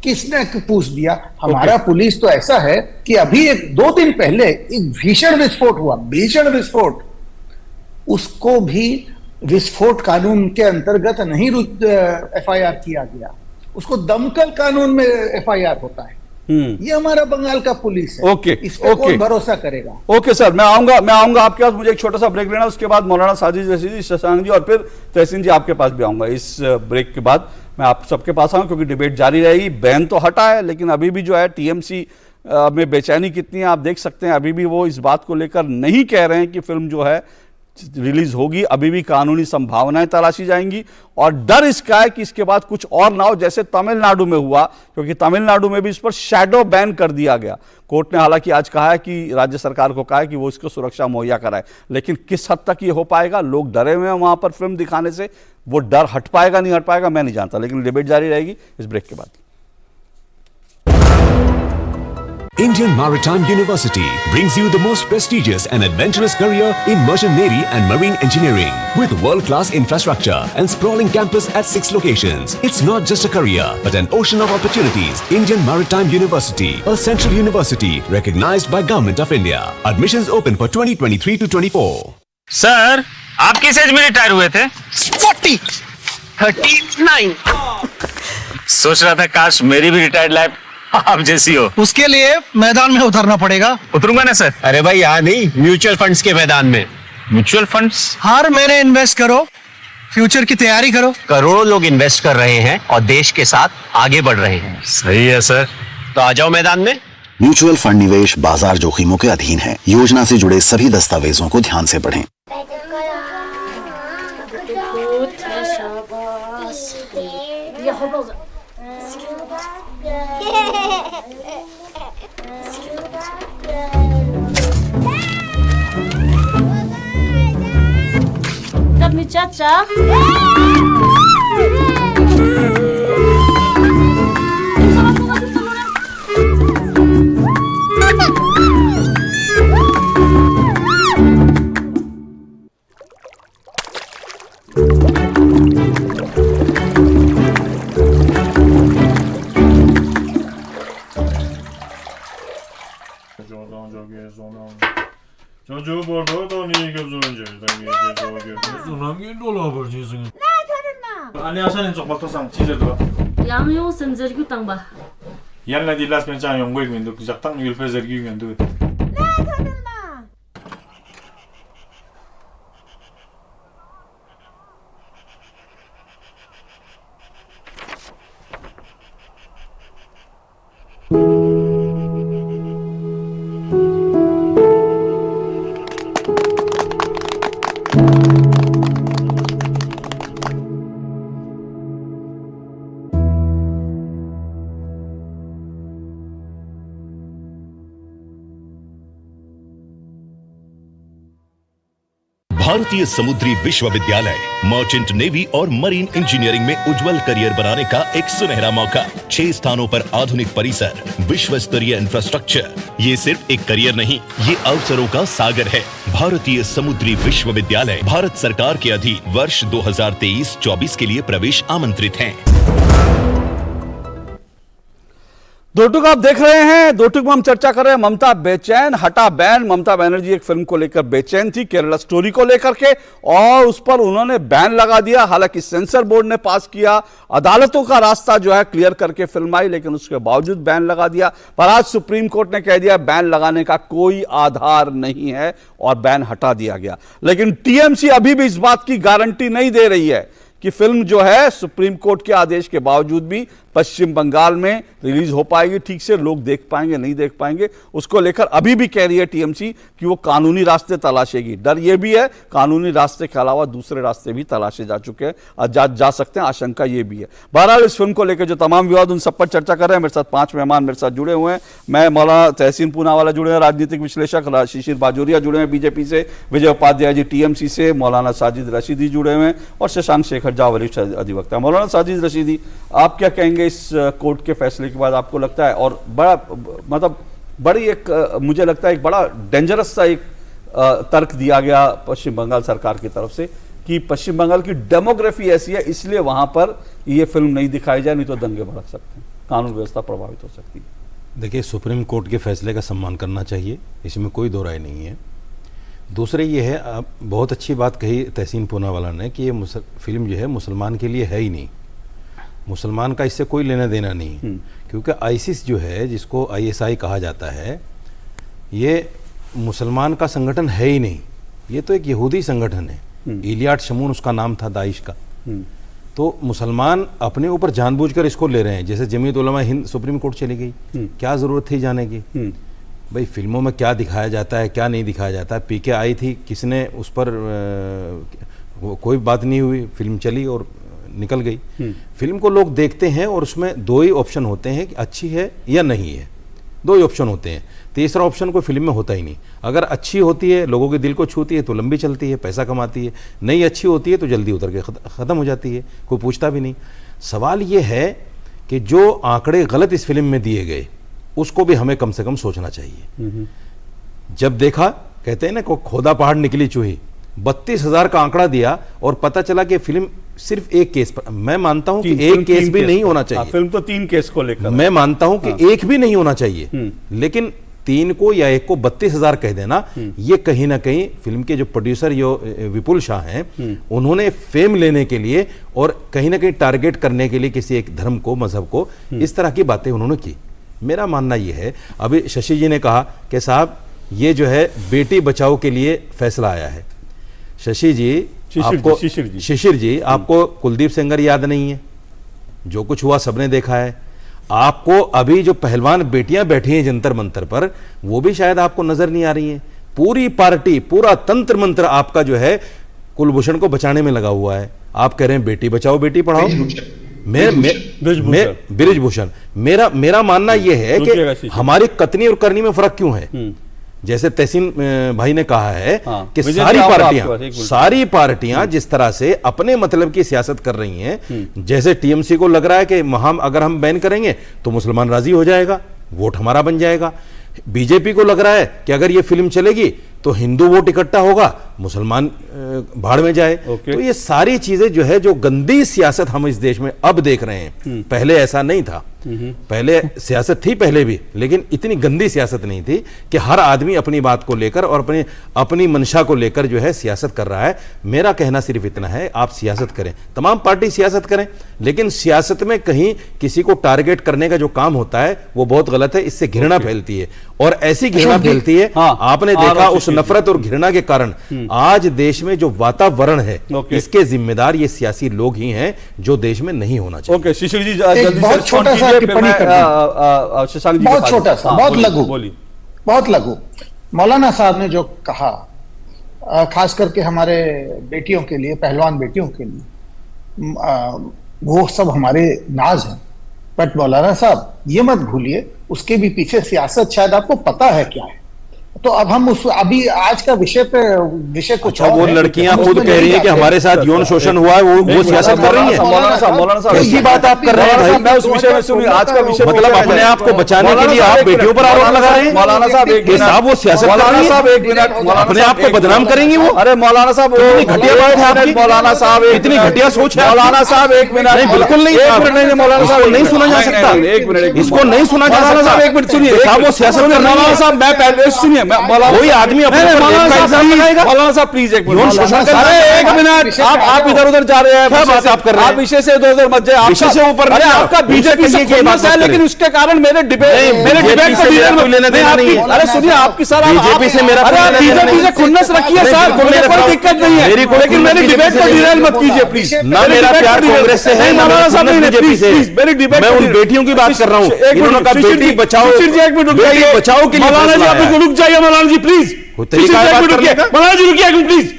किसने पूछ दिया? हमारा पुलिस तो ऐसा है कि अभी 2 दिन पहले एक भीषण विस्फोट हुआ, भीषण विस्फोट, उसको भी विस्फोट कानून के अंतर्गत नहीं एफआईआर किया गया, उसको दमकल कानून में एफआईआर होता है। ये हमारा बंगाल का पुलिस है। ओके, इस पे कौन भरोसा करेगा? ओके सर, मैं आऊंगा आपके पास। मुझे एक छोटा सा ब्रेक लेना, उसके बाद मौलाना साजिद रशीद जी, शशांक जी और फिर तहसीन जी आपके पास भी आऊंगा। इस ब्रेक के बाद मैं आप सबके पास आऊँ, क्योंकि डिबेट जारी रहेगी। बैन तो हटा है, लेकिन अभी भी जो है टीएमसी में बेचैनी कितनी है आप देख सकते हैं। अभी भी वो इस बात को लेकर नहीं कह रहे हैं कि फिल्म जो है रिलीज होगी, अभी भी कानूनी संभावनाएं तलाशी जाएंगी, और डर इसका है कि इसके बाद कुछ और ना हो, जैसे तमिलनाडु में हुआ, क्योंकि तमिलनाडु में भी इस पर शैडो बैन कर दिया गया। कोर्ट ने हालांकि आज कहा है कि राज्य सरकार को कहा है कि वो इसको सुरक्षा मुहैया कराए, लेकिन किस हद तक ये हो पाएगा? लोग डरे हुए हैं वहां पर फिल्म दिखाने से, वो डर हट पाएगा नहीं हट पाएगा मैं नहीं जानता, लेकिन डिबेट जारी रहेगी इस ब्रेक के बाद। Indian Maritime University brings you the most prestigious and adventurous career in merchant navy and marine engineering with world-class infrastructure and sprawling campus at 6 locations. It's not just a career but an ocean of opportunities. Indian Maritime University, a central university recognized by Government of India. Admissions open for 2023 to 24. Sir, आप किस एज में रिटायर हुए थे? 39। सोच रहा था काश मेरी भी रिटायर्ड लाइफ आप जैसी हो। उसके लिए मैदान में उतरना पड़ेगा। उतरूंगा ना सर। अरे भाई यहाँ नहीं, म्यूचुअल फंड्स के मैदान में। Mutual funds? हर महीने इन्वेस्ट करो, फ्यूचर की तैयारी करो। करोड़ों लोग इन्वेस्ट कर रहे हैं और देश के साथ आगे बढ़ रहे हैं। सही है सर, तो आ जाओ मैदान में। म्यूचुअल फंड निवेश बाजार जोखिमों के अधीन है। योजना से जुड़े सभी दस्तावेजों को ध्यान से पढ़ें। चाचा 안녕하세요. 쪽박도상 지제도. 양용 선저기 땅바. 옛날 딜라스 벤장 연구인도 그작당 일패저기 연도. भारतीय समुद्री विश्वविद्यालय मर्चेंट नेवी और मरीन इंजीनियरिंग में उज्जवल करियर बनाने का एक सुनहरा मौका। 6 स्थानों पर आधुनिक परिसर, विश्व स्तरीय इंफ्रास्ट्रक्चर। ये सिर्फ एक करियर नहीं, ये अवसरों का सागर है। भारतीय समुद्री विश्वविद्यालय भारत सरकार के अधीन वर्ष 2023-24 के लिए प्रवेश आमंत्रित हैं। दो टुक आप देख रहे हैं। दो टुक में हम चर्चा कर रहे हैं ममता बेचैन, हटा बैन। ममता बनर्जी एक फिल्म को लेकर बेचैन थी, केरला स्टोरी को लेकर के, और उस पर उन्होंने बैन लगा दिया। हालांकि सेंसर बोर्ड ने पास किया, अदालतों का रास्ता जो है क्लियर करके फिल्म आई, लेकिन उसके बावजूद बैन लगा दिया। पर आज सुप्रीम कोर्ट ने कह दिया बैन लगाने का कोई आधार नहीं है और बैन हटा दिया गया। लेकिन टीएमसी अभी भी इस बात की गारंटी नहीं दे रही है कि फिल्म जो है सुप्रीम कोर्ट के आदेश के बावजूद भी पश्चिम बंगाल में रिलीज हो पाएगी, ठीक से लोग देख पाएंगे नहीं देख पाएंगे। उसको लेकर अभी भी कह रही है टीएमसी कि वो कानूनी रास्ते तलाशेगी। डर ये भी है कानूनी रास्ते के अलावा दूसरे रास्ते भी तलाशे जा चुके हैं और जा सकते हैं, आशंका ये भी है। बहरहाल इस फिल्म को लेकर जो तमाम विवाद उन सब पर चर्चा कर रहे हैं। मेरे साथ 5 मेहमान मेरे साथ जुड़े हुए हैं। मैं मौलाना तहसीन पूनावाला जुड़े हैं, राजनीतिक विश्लेषक शिशिर बाजोरिया जुड़े हैं बीजेपी से, विजय उपाध्याय जी टीएमसी से, मौलाना साजिद रशीदी जुड़े हुए हैं और शशांक शेखर झा वरिष्ठ अधिवक्ता। मौलाना साजिद रशीदी, आप क्या कहेंगे इस कोर्ट के फैसले के बाद? आपको लगता है, और बड़ा मतलब बड़ी एक मुझे लगता है एक बड़ा डेंजरस सा एक तर्क दिया गया पश्चिम बंगाल सरकार की तरफ से कि पश्चिम बंगाल की डेमोग्राफी ऐसी है इसलिए वहां पर ये फिल्म नहीं दिखाई जाए, नहीं तो दंगे भड़क सकते हैं, कानून व्यवस्था प्रभावित हो सकती है। देखिए, सुप्रीम कोर्ट के फैसले का सम्मान करना चाहिए, इसमें कोई दो राय नहीं है। दूसरे ये है, आप बहुत अच्छी बात कही तहसीन पूनावाला ने कि ये फिल्म जो है मुसलमान के लिए है ही नहीं, मुसलमान का इससे कोई लेना देना नहीं। क्योंकि आईसिस जो है, जिसको आईएसआई कहा जाता है, ये मुसलमान का संगठन है ही नहीं, ये तो एक यहूदी संगठन है। इलियाड शमून उसका नाम था, दाइश का। तो मुसलमान अपने ऊपर जानबूझकर इसको ले रहे हैं। जैसे जमीयत उलमा हिंद सुप्रीम कोर्ट चली गई, क्या ज़रूरत थी जाने की? भाई फिल्मों में क्या दिखाया जाता है क्या नहीं दिखाया जाता है। पीके आई थी, किसने उस पर कोई बात नहीं हुई, फिल्म चली और निकल गई। फिल्म को लोग देखते हैं और उसमें दो ही ऑप्शन होते हैं कि अच्छी है या नहीं है, दो ही ऑप्शन होते हैं। तीसरा ऑप्शन कोई फिल्म में होता ही नहीं। अगर अच्छी होती है, लोगों के दिल को छूती है तो लंबी चलती है, पैसा कमाती है। नहीं अच्छी होती है तो जल्दी उतर के ख़त्म हो जाती है, कोई पूछता भी नहीं। सवाल ये है कि जो आंकड़े गलत इस फिल्म में दिए गए उसको भी हमें कम से कम सोचना चाहिए। जब देखा, कहते हैं ना, को खोदा पहाड़ निकली चूही, 32,000 का आंकड़ा दिया और पता चला कि फिल्म सिर्फ एक केस पर, मैं मानता हूं कि एक केस भी नहीं होना चाहिए। फिल्म तो 3 केस को लेकर, मैं मानता हूं कि एक भी नहीं होना चाहिए, लेकिन 3 को या 1 को 32,000 कह देना, ये कहीं ना कहीं फिल्म के जो प्रोड्यूसर विपुल शाह हैं, उन्होंने फेम लेने के लिए और कहीं ना कहीं टारगेट करने के लिए किसी एक धर्म को, मजहब को, इस तरह की बातें उन्होंने की। मेरा मानना यह है, अभी शशि जी ने कहा कि साहब ये जो है बेटी बचाओ के लिए फैसला आया है। शशि जी, आपको शिशिर जी, आपको कुलदीप सेंगर याद नहीं है? जो कुछ हुआ सबने देखा है। आपको अभी जो पहलवान बेटियां बैठी हैं जंतर मंतर पर, वो भी शायद आपको नजर नहीं आ रही हैं। पूरी पार्टी, पूरा तंत्र मंत्र आपका जो है कुलभूषण को बचाने में लगा हुआ है। आप कह रहे हैं बेटी बचाओ बेटी पढ़ाओ। बृजभूषण, मेरा मानना यह है कि हमारी कतनी और करनी में फर्क क्यों है? जैसे तहसीन भाई ने कहा है कि सारी पार्टियां जिस तरह से अपने मतलब की सियासत कर रही हैं, जैसे टीएमसी को लग रहा है कि अगर हम बैन करेंगे तो मुसलमान राजी हो जाएगा, वोट हमारा बन जाएगा। बीजेपी को लग रहा है कि अगर ये फिल्म चलेगी तो हिंदू वोट इकट्ठा होगा, मुसलमान भाड़ में जाए। तो ये सारी चीजें जो है, जो गंदी सियासत हम इस देश में अब देख रहे हैं, पहले ऐसा नहीं था। पहले सियासत थी पहले भी, लेकिन इतनी गंदी सियासत नहीं थी कि हर आदमी अपनी बात को लेकर और अपनी मंशा को लेकर जो है सियासत कर रहा है। मेरा कहना सिर्फ इतना है, आप सियासत करें, तमाम पार्टी सियासत करें, लेकिन सियासत में कहीं किसी को टारगेट करने का जो काम होता है वो बहुत गलत है। इससे घृणा फैलती है, और ऐसी घृणा फैलती है, आपने देखा उस नफरत और घृणा के कारण आज देश में जो वातावरण है, इसके जिम्मेदार ये सियासी लोग ही हैं, जो देश में नहीं होना चाहिए। ओके, शिशिर जी जल्दी बहुत छोटा सा टिप्पणी शशांक जी, बहुत छोटा सा, बहुत लघु, बहुत लघु। मौलाना साहब ने जो कहा, खास करके हमारे बेटियों के लिए, पहलवान बेटियों के लिए, वो सब हमारे नाज हैं। बट मौलाना साहब ये मत भूलिए, उसके भी पीछे सियासत शायद आपको पता है क्या है। तो अब हम अभी आज का विषय कुछ और वो लड़कियां खुद कह रही है कि हमारे साथ यौन शोषण हुआ है, वो सियासत कर रही है। मौलाना साहब ऐसी बात आप कर रहे हैं भाई। मैं उस विषय में सुनिए, आज का विषय मतलब अपने आप को बचाने के लिए आप बेटियों पर आरोप लगा रहे हैं। मौलाना साहब एक मिनट, साहब वो सियासत कर रही है, एक मिनट, अपने आप को बदनाम करेंगी वो। अरे मौलाना साहब, इतनी घटिया बात है आपकी, मौलाना साहब इतनी घटिया सोच है। मौलाना साहब एक मिनट, नहीं बिल्कुल नहीं, एक मिनट नहीं, मौलाना साहब नहीं सुना जा सकता, एक मिनट, इसको नहीं सुना जा सकता। साहब एक मिनट सुनिए, साहब वो सियासत कर रही है। मौलाना साहब मैं पहले सुनिए, कोई आदमी अपने मौलाना साहब प्लीज एक मिनट, एक मिनट, आप इधर उधर जा रहे हैं, क्या बात आप कर रहे हैं? आप विषय से इधर उधर मत जाए, विषय से ऊपर नहीं, आपका बीजेपी से खुन्नस है, लेकिन उसके कारण मेरे डिबेट को लेना देना नहीं है। अरे सुनिए, आपकी सर बीजेपी से मेरा बीजेपी से खुन्नस रखी है सर, कोई दिक्कत नहीं है, लेकिन मेरी डिबेट को डिरेल मत कीजिए प्लीज। ना मेरा प्यार कांग्रेस से है, मौलाना साहब बीजेपी से। मेरी डिबेट, मैं उन बेटियों की बात कर रहा हूँ, बेटी बचाओ, बेटी बचाओ के लिए। मौलाना जी आप रुक जाइए, मौलाना जी प्लीज, मौलाना जी रुकिए प्लीज।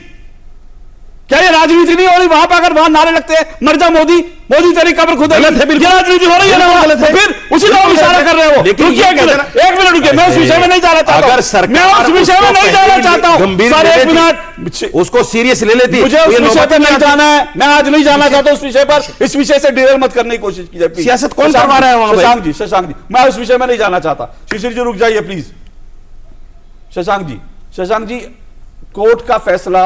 क्या ये राजनीति नहीं हो रही? वहां पर अगर वहां नारे लगते हैं मर जा मोदी, मोदी तेरी कब्र खुद गलत है, बिल्कुल राजनीति हो रही है ना, गलत है, फिर उसी को इशारा कर रहे हो। रुकिए एक मिनट रुकिए, मैं उस विषय में नहीं जाना चाहता, अगर सरकार मैं उस विषय में नहीं जाना चाहता हूं, सर एक मिनट, उसको सीरियस ले लेती, मुझे उस विषय पर नहीं जाना है, मैं आज नहीं जाना चाहता उस विषय पर। इस विषय से डिरेल मत करने की कोशिश की जाए। सियासत कौन करवा रहा है? शशांक जी, मैं उस विषय में नहीं जाना चाहता। शिशिर जी रुक जाइए प्लीज। शशांक जी, कोर्ट का फैसला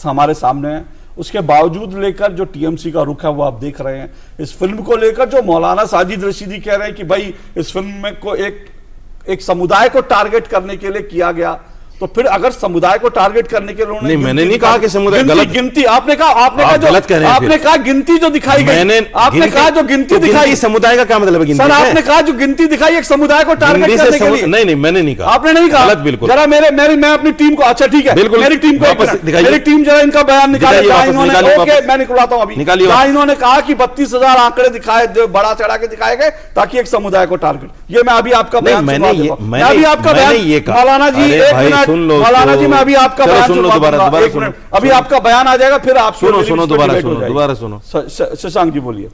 हमारे सामने है, उसके बावजूद लेकर जो टीएमसी का रुख है वो आप देख रहे हैं। इस फिल्म को लेकर जो मौलाना साजिद रशीदी कह रहे हैं कि भाई इस फिल्म में को एक समुदाय को टारगेट करने के लिए किया गया, तो फिर अगर समुदाय को टारगेट करने के लिए नहीं, मैंने नहीं कहा कि समुदाय गलत, गिनती आपने कहा गिनती जो दिखाई गई, आपने कहा जो गिनती दिखाई, समुदाय का क्या मतलब है? सर आपने कहा जो गिनती दिखाई एक समुदाय को टारगेट करने के लिए। नहीं, मैंने नहीं कहा, आपने नहीं कहा, गलत बिल्कुल। जरा मैं अपनी टीम को, अच्छा ठीक है, बिल्कुल मेरी टीम को मेरी टीम जरा इनका बयान निकाले, मैं निकलवाता हूं अभी। इन्होंने कहा कि 32,000 आंकड़े दिखाए, बड़ा चढ़ा के दिखाए गए ताकि एक समुदाय को टारगेट, ये मैं अभी आपका बयान, मैंने अभी आपका बयान, मौलाना जी एक मिनट, मौलाना जी मैं अभी आपका बयान सुनो, दोबारा अभी आपका बयान आ जाएगा, फिर आप सुनो दोबारा सुनो। शशांक जी बोलिए।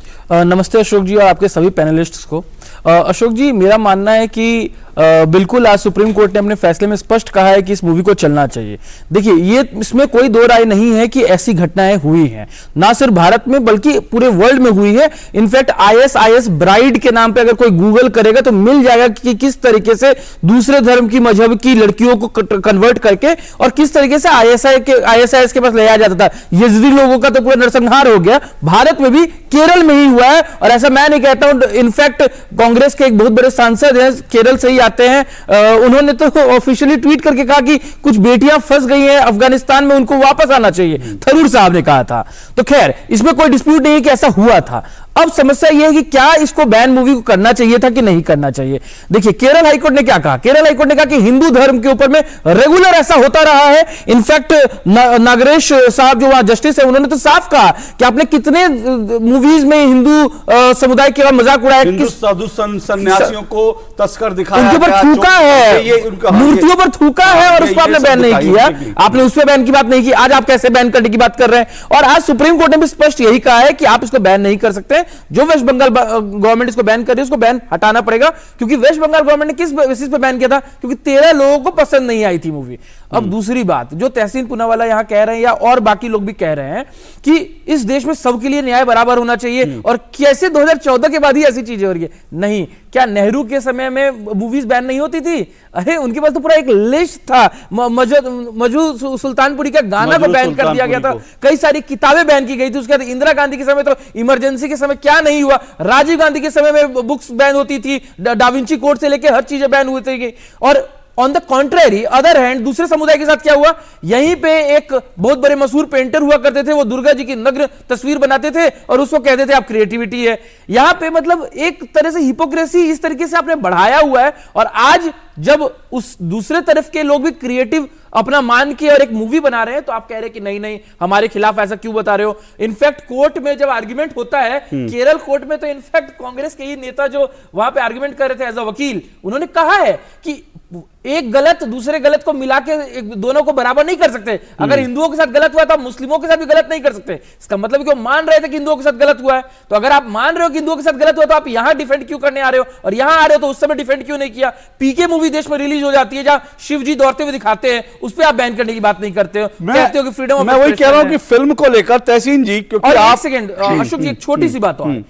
नमस्ते अशोक जी और आपके सभी पैनलिस्ट्स को। अशोक जी, मेरा मानना है कि बिल्कुल आज सुप्रीम कोर्ट ने अपने फैसले में स्पष्ट कहा है कि इस मूवी को चलना चाहिए। देखिए, ये इसमें कोई दो राय नहीं है कि ऐसी घटनाएं हुई हैं, ना सिर्फ भारत में बल्कि पूरे वर्ल्ड में हुई है। इनफैक्ट आईएसआईएस ब्राइड के नाम पे अगर कोई गूगल करेगा तो मिल जाएगा कि किस तरीके से दूसरे धर्म की मजहब की लड़कियों को कन्वर्ट करके और किस तरीके से आईएसआईएस के पास ले जाया जाता था। यज़दी लोगों का तो पूरा नरसंहार हो गया। भारत में भी केरल में ही हुआ है, और ऐसा मैं नहीं कहता हूं। इनफैक्ट कांग्रेस के एक बहुत बड़े सांसद हैं, केरल से ही आते हैं, उन्होंने तो ऑफिशियली ट्वीट करके कहा कि कुछ बेटियां फंस गई हैं अफगानिस्तान में, उनको वापस आना चाहिए, थरूर साहब ने कहा था। तो खैर, इसमें कोई डिस्प्यूट नहीं है कि ऐसा हुआ था। अब समस्या यह है कि क्या इसको बैन मूवी को करना चाहिए था कि नहीं करना चाहिए। देखिए, केरल हाईकोर्ट ने क्या कहा? केरल हाईकोर्ट ने कहा कि हिंदू धर्म के ऊपर में रेगुलर ऐसा होता रहा है। इनफैक्ट नागेश साहब जो वहां जस्टिस है, उन्होंने तो साफ कहा कि आपने कितने मूवीज में हिंदू समुदाय के मजाक उड़ाया, सन्यासियों को तस्कर दिखाया, उनके ऊपर थूका है, मूर्तियों पर थूका है, और उसको आपने बैन नहीं किया। आपने उस पर बैन की बात नहीं की। आज आप कैसे बैन करने की बात कर रहे हैं? और आज सुप्रीम कोर्ट ने भी स्पष्ट यही कहा है कि आप इसको बैन नहीं कर सकते। जो वेस्ट बंगाल गवर्नमेंट इसको बैन कर रही है, उसको बैन हटाना पड़ेगा। क्योंकि वेस्ट बंगाल गवर्नमेंट ने किस बेसिस पे बैन किया था? क्योंकि 13 लोगों को पसंद नहीं आई थी मूवी। अब दूसरी बात जो तहसीन पूनावाला यहाँ कह रहे हैं या और बाकी लोग भी कह रहे हैं कि इस देश में सबके लिए न्याय बराबर होना चाहिए, और कैसे 2014 के बाद ही ऐसी चीजें हो रही है? नहीं, क्या नेहरू के समय में मूवीज बैन नहीं होती थी? अरे उनके पास तो पूरा एक लिस्ट था। मजू सुल्तानपुरी का गाना को बैन कर दिया गया था, कई सारी किताबें बैन की गई थी। उसके बाद इंदिरा गांधी के समय तो इमरजेंसी के समय क्या नहीं हुआ, राजीव गांधी के समय में बुक्स बैन होती थी, डाविंची कोड से लेकर हर चीजें बैन हुई थी। और on the contrary other hand दूसरे समुदाय के साथ क्या हुआ, यहीं पे एक बहुत बड़े मशहूर पेंटर हुआ करते थे, वो दुर्गा जी की नग्न तस्वीर बनाते थे और उसको कहते थे आप क्रिएटिविटी है। यहां पे मतलब एक तरह से हिपोक्रेसी इस तरीके से आपने बढ़ाया हुआ है, और आज जब उस दूसरे तरफ के लोग भी क्रिएटिव अपना मान के और एक मूवी बना रहे हैं तो आप कह रहे हैं कि नहीं नहीं हमारे खिलाफ ऐसा क्यों बता रहे हो। इनफैक्ट कोर्ट में जब आर्गुमेंट होता है, केरल कोर्ट में, तो इनफैक्ट कांग्रेस के ही नेता जो वहां पे आर्गुमेंट कर रहे थे एज अ वकील, उन्होंने कहा है कि एक गलत दूसरे गलत को मिला के दोनों को बराबर नहीं कर सकते। अगर हिंदुओं के साथ गलत हुआ तो आप मुस्लिमों के साथ भी गलत नहीं कर सकते। इसका मतलब कि वो मान रहे थे कि हिंदुओं के साथ गलत हुआ है, तो अगर आप मान रहे हो कि हिंदुओं के साथ गलत हुआ तो आप यहां डिफेंड क्यों करने आ रहे हो, और यहां आ रहे हो तो उस समय डिफेंड क्यों नहीं किया? पीके मूवी देश में रिलीज हो जाती है जहां शिव जी दौड़ते हुए दिखाते हैं, उस पर आप बैन करने की बात नहीं करते हो, कहते हो कि फ्रीडम ऑफ। मैं वही कह रहा हूं कि फिल्म को लेकर तहसीन जी, क्योंकि आप सेकंड अशोक जी एक छोटी सी बात और,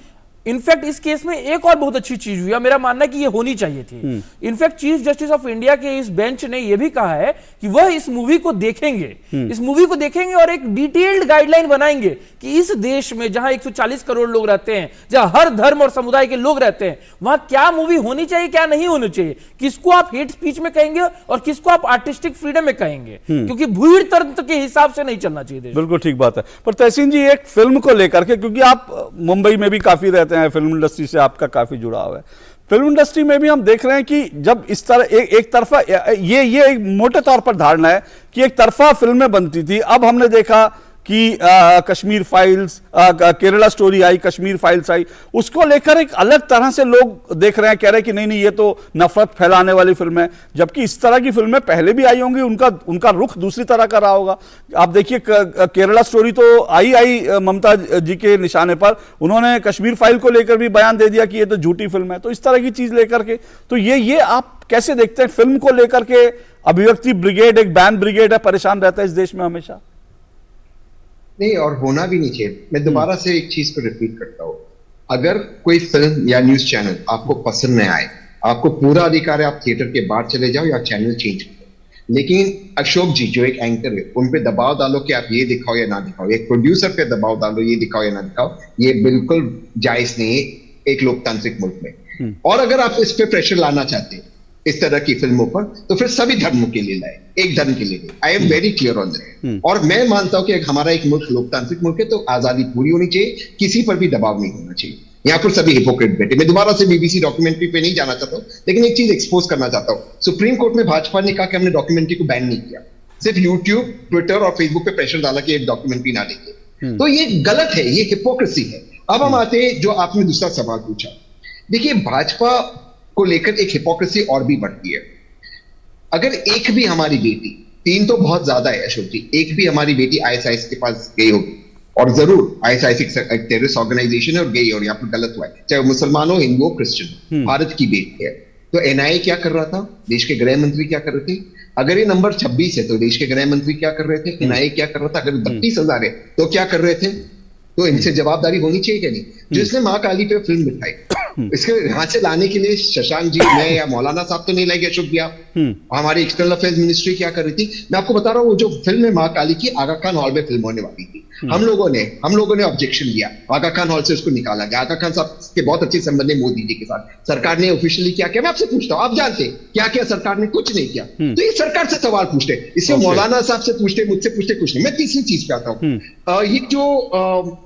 इनफैक्ट इस केस में एक और बहुत अच्छी चीज हुई, मेरा मानना है कि ये होनी चाहिए थी। In fact chief justice of India के इस बेंच ने यह भी कहा है कि वह इस मूवी को देखेंगे, इस मूवी को देखेंगे और एक डिटेल्ड गाइडलाइन बनाएंगे कि इस देश में जहां 140 करोड़ लोग रहते हैं, जहां हर धर्म और समुदाय के लोग रहते हैं, वहां क्या मूवी होनी चाहिए क्या नहीं होनी चाहिए, किसको आप हेट स्पीच में कहेंगे और किसको आप आर्टिस्टिक फ्रीडम में कहेंगे, क्योंकि भीड़ तंत्र के हिसाब से नहीं चलना चाहिए देश। बिल्कुल ठीक बात है। पर तहसीन जी एक फिल्म को लेकर के, क्योंकि आप मुंबई में भी काफी रहते हैं, फिल्म इंडस्ट्री से आपका काफी जुड़ाव है, फिल्म इंडस्ट्री में भी हम देख रहे हैं कि जब इस तरह एक तरफा ये एक मोटे तौर पर धारणा है कि एक तरफा फिल्में बनती थी। अब हमने देखा कि कश्मीर फाइल्स, केरला स्टोरी आई, कश्मीर फाइल्स आई, उसको लेकर एक अलग तरह से लोग देख रहे हैं, कह रहे हैं कि नहीं नहीं ये तो नफरत फैलाने वाली फिल्म है, जबकि इस तरह की फिल्में पहले भी आई होंगी, उनका रुख दूसरी तरह का रहा होगा। आप देखिए केरला स्टोरी तो आई ममता जी के निशाने पर, उन्होंने कश्मीर फाइल को लेकर भी बयान दे दिया कि ये तो झूठी फिल्म है। तो इस तरह की चीज लेकर के तो ये आप कैसे देखते हैं? फिल्म को लेकर के अभिव्यक्ति ब्रिगेड, एक बैन ब्रिगेड है, परेशान रहता है इस देश में हमेशा। नहीं, और होना भी नहीं चाहिए। मैं दोबारा से एक चीज को रिपीट करता हूं, अगर कोई फिल्म या न्यूज चैनल आपको पसंद नहीं आए, आपको पूरा अधिकार है, आप थिएटर के बाहर चले जाओ या चैनल चेंज करो। लेकिन अशोक जी जो एक एंकर है, उन पे दबाव डालो कि आप ये दिखाओ या ना दिखाओ, एक प्रोड्यूसर पे दबाव डालो ये दिखाओ या ना दिखाओ, ये बिल्कुल जायज नहीं है एक लोकतांत्रिक मुल्क में। और अगर आप इस पे प्रेशर लाना चाहते हैं इस तरह की फिल्मों पर, तो फिर सभी धर्मों के लिए लाए, एक धर्म के लिए। I am very clear on that. और मैं मानता हूं कि हमारा एक मुल्क लोकतांत्रिक मुल्क है, तो आजादी पूरी होनी चाहिए, किसी पर भी दबाव नहीं होना चाहिए। यहाँ पर सभी हिपोक्रेट बैठे। मैं दोबारा से बीबीसी डॉक्यूमेंट्री पे नहीं जाना चाहता हूँ, लेकिन एक चीज एक्सपोज करना चाहता हूँ। सुप्रीम कोर्ट में भाजपा ने कहा कि हमने डॉक्यूमेंट्री को बैन नहीं किया, सिर्फ यूट्यूब, ट्विटर और फेसबुक पे प्रेशर डाला कि एक डॉक्यूमेंट्री ना देखे। तो ये गलत है, ये हिपोक्रेसी है। अब हम आते हैं जो आपने दूसरा सवाल पूछा। देखिए, भाजपा को लेकर एक हिपोक्रेसी और भी बढ़ती है। अगर एक भी हमारी बेटी, 3 तो बहुत ज्यादा है अशोक जी, एक भी हमारी बेटी आईएसआईएस के पास गई होगी, और जरूर आईएसआईएस एक टेररिस्ट ऑर्गेनाइजेशन है और गई और यहाँ पर गलत हुआ है, चाहे मुसलमान हो, हिंदू हो, क्रिश्चियन, भारत की बेटी है, तो एनआईए क्या कर रहा था, देश के गृह मंत्री क्या कर रहे थे? अगर ये नंबर 26 है तो देश के गृह मंत्री क्या कर रहे थे, एनआईए क्या कर रहा था? अगर 32,000 है तो क्या कर रहे थे? तो इनसे जवाबदारी होनी चाहिए क्या नहीं? जिसने मां काली पे फिल्म दिखाई, इसके यहां से लाने के लिए शशांक जी, मैं या मौलाना साहब तो नहीं लाएंगे अशोक भैया, हमारी एक्सटर्नल अफेयर्स मिनिस्ट्री क्या कर रही थी? मैं आपको बता रहा हूँ, वो जो फिल्म है मां काली की, आगा खान हॉल में फिल्म होने वाली थी, हम लोगों ने ऑब्जेक्शन दिया, आगा खान हॉल से उसको निकाला गया। आगा खान साहब के बहुत अच्छे संबंध है मोदी जी के साथ। सरकार ने ऑफिशियली क्या किया, मैं आपसे पूछता हूँ, आप जानते क्या किया सरकार ने? कुछ नहीं किया। तो ये सरकार से सवाल पूछते, इससे मौलाना साहब से पूछते, मुझसे पूछते, कुछ नहीं। मैं तीसरी चीज पे आता हूँ, ये जो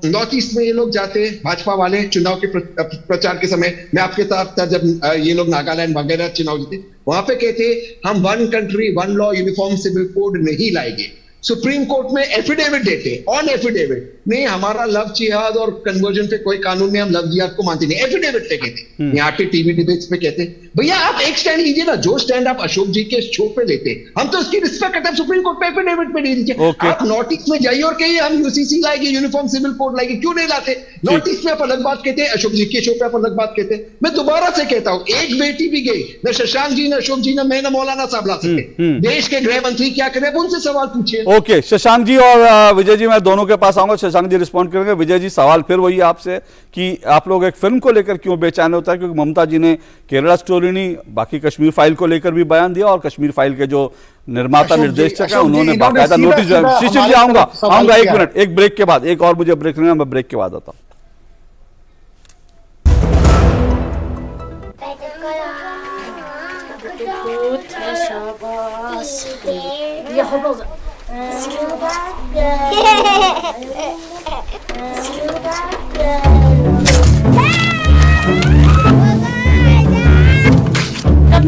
नॉर्थ ईस्ट में ये लोग जाते हैं, भाजपा वाले चुनाव के प्रचार के समय, मैं आपके साथ था जब ये लोग नागालैंड वगैरह चुनाव जीते, वहां पे कहते हम 1 country 1 law uniform civil code नहीं लाएंगे। सुप्रीम कोर्ट में एफिडेविट देते, ऑन एफिडेविट, नहीं हमारा लव जिहाद और कन्वर्जन पे कोई कानून में हम लव जिहाद को मानते नहीं, एफिडेविट पे कहते, यहाँ के टीवी डिबेट्स पे कहते, भैया आप एक स्टैंड लीजिए ना, जो स्टैंड आप अशोक जी के शो पे लेते, हम तो उसकी रिस्पेक्ट करते हैं, सुप्रीम कोर्ट पे एफिडेविट पे दे दीजिए। आप नॉर्थ ईस्ट में जाइए और कहिए हम यूसीसी लाएंगे, यूनिफॉर्म सिविल कोड लाएंगे, क्यों नहीं लाते? नॉर्थ ईस्ट में आप अलग बात कहते हैं, अशोक जी के शो पे आप अलग बात कहते हैं। मैं दोबारा से कहता हूं, एक बेटी भी गई, न शशांक जी, न अशोक जी, न मैं, न मौलाना साहब ला सकते। देश के गृह मंत्री क्या करें, उनसे सवाल पूछिए। ओके, शशांक जी और विजय जी, मैं दोनों के पास आऊंगा, शशांक जी रिस्पॉन्ड करेंगे। विजय जी, सवाल फिर वही आपसे कि आप लोग एक फिल्म को लेकर क्यों बेचैन होता है? क्योंकि ममता जी ने केरला स्टोरी नहीं, बाकी कश्मीर फाइल को लेकर भी बयान दिया, और कश्मीर फाइल के जो निर्माता निर्देशक है उन्होंने बाकायदा नोटिस दिया। शिशिर जी आऊंगा 1 मिनट, एक ब्रेक के बाद, एक और मुझे ब्रेक लेना, मैं ब्रेक के बाद आता हूं।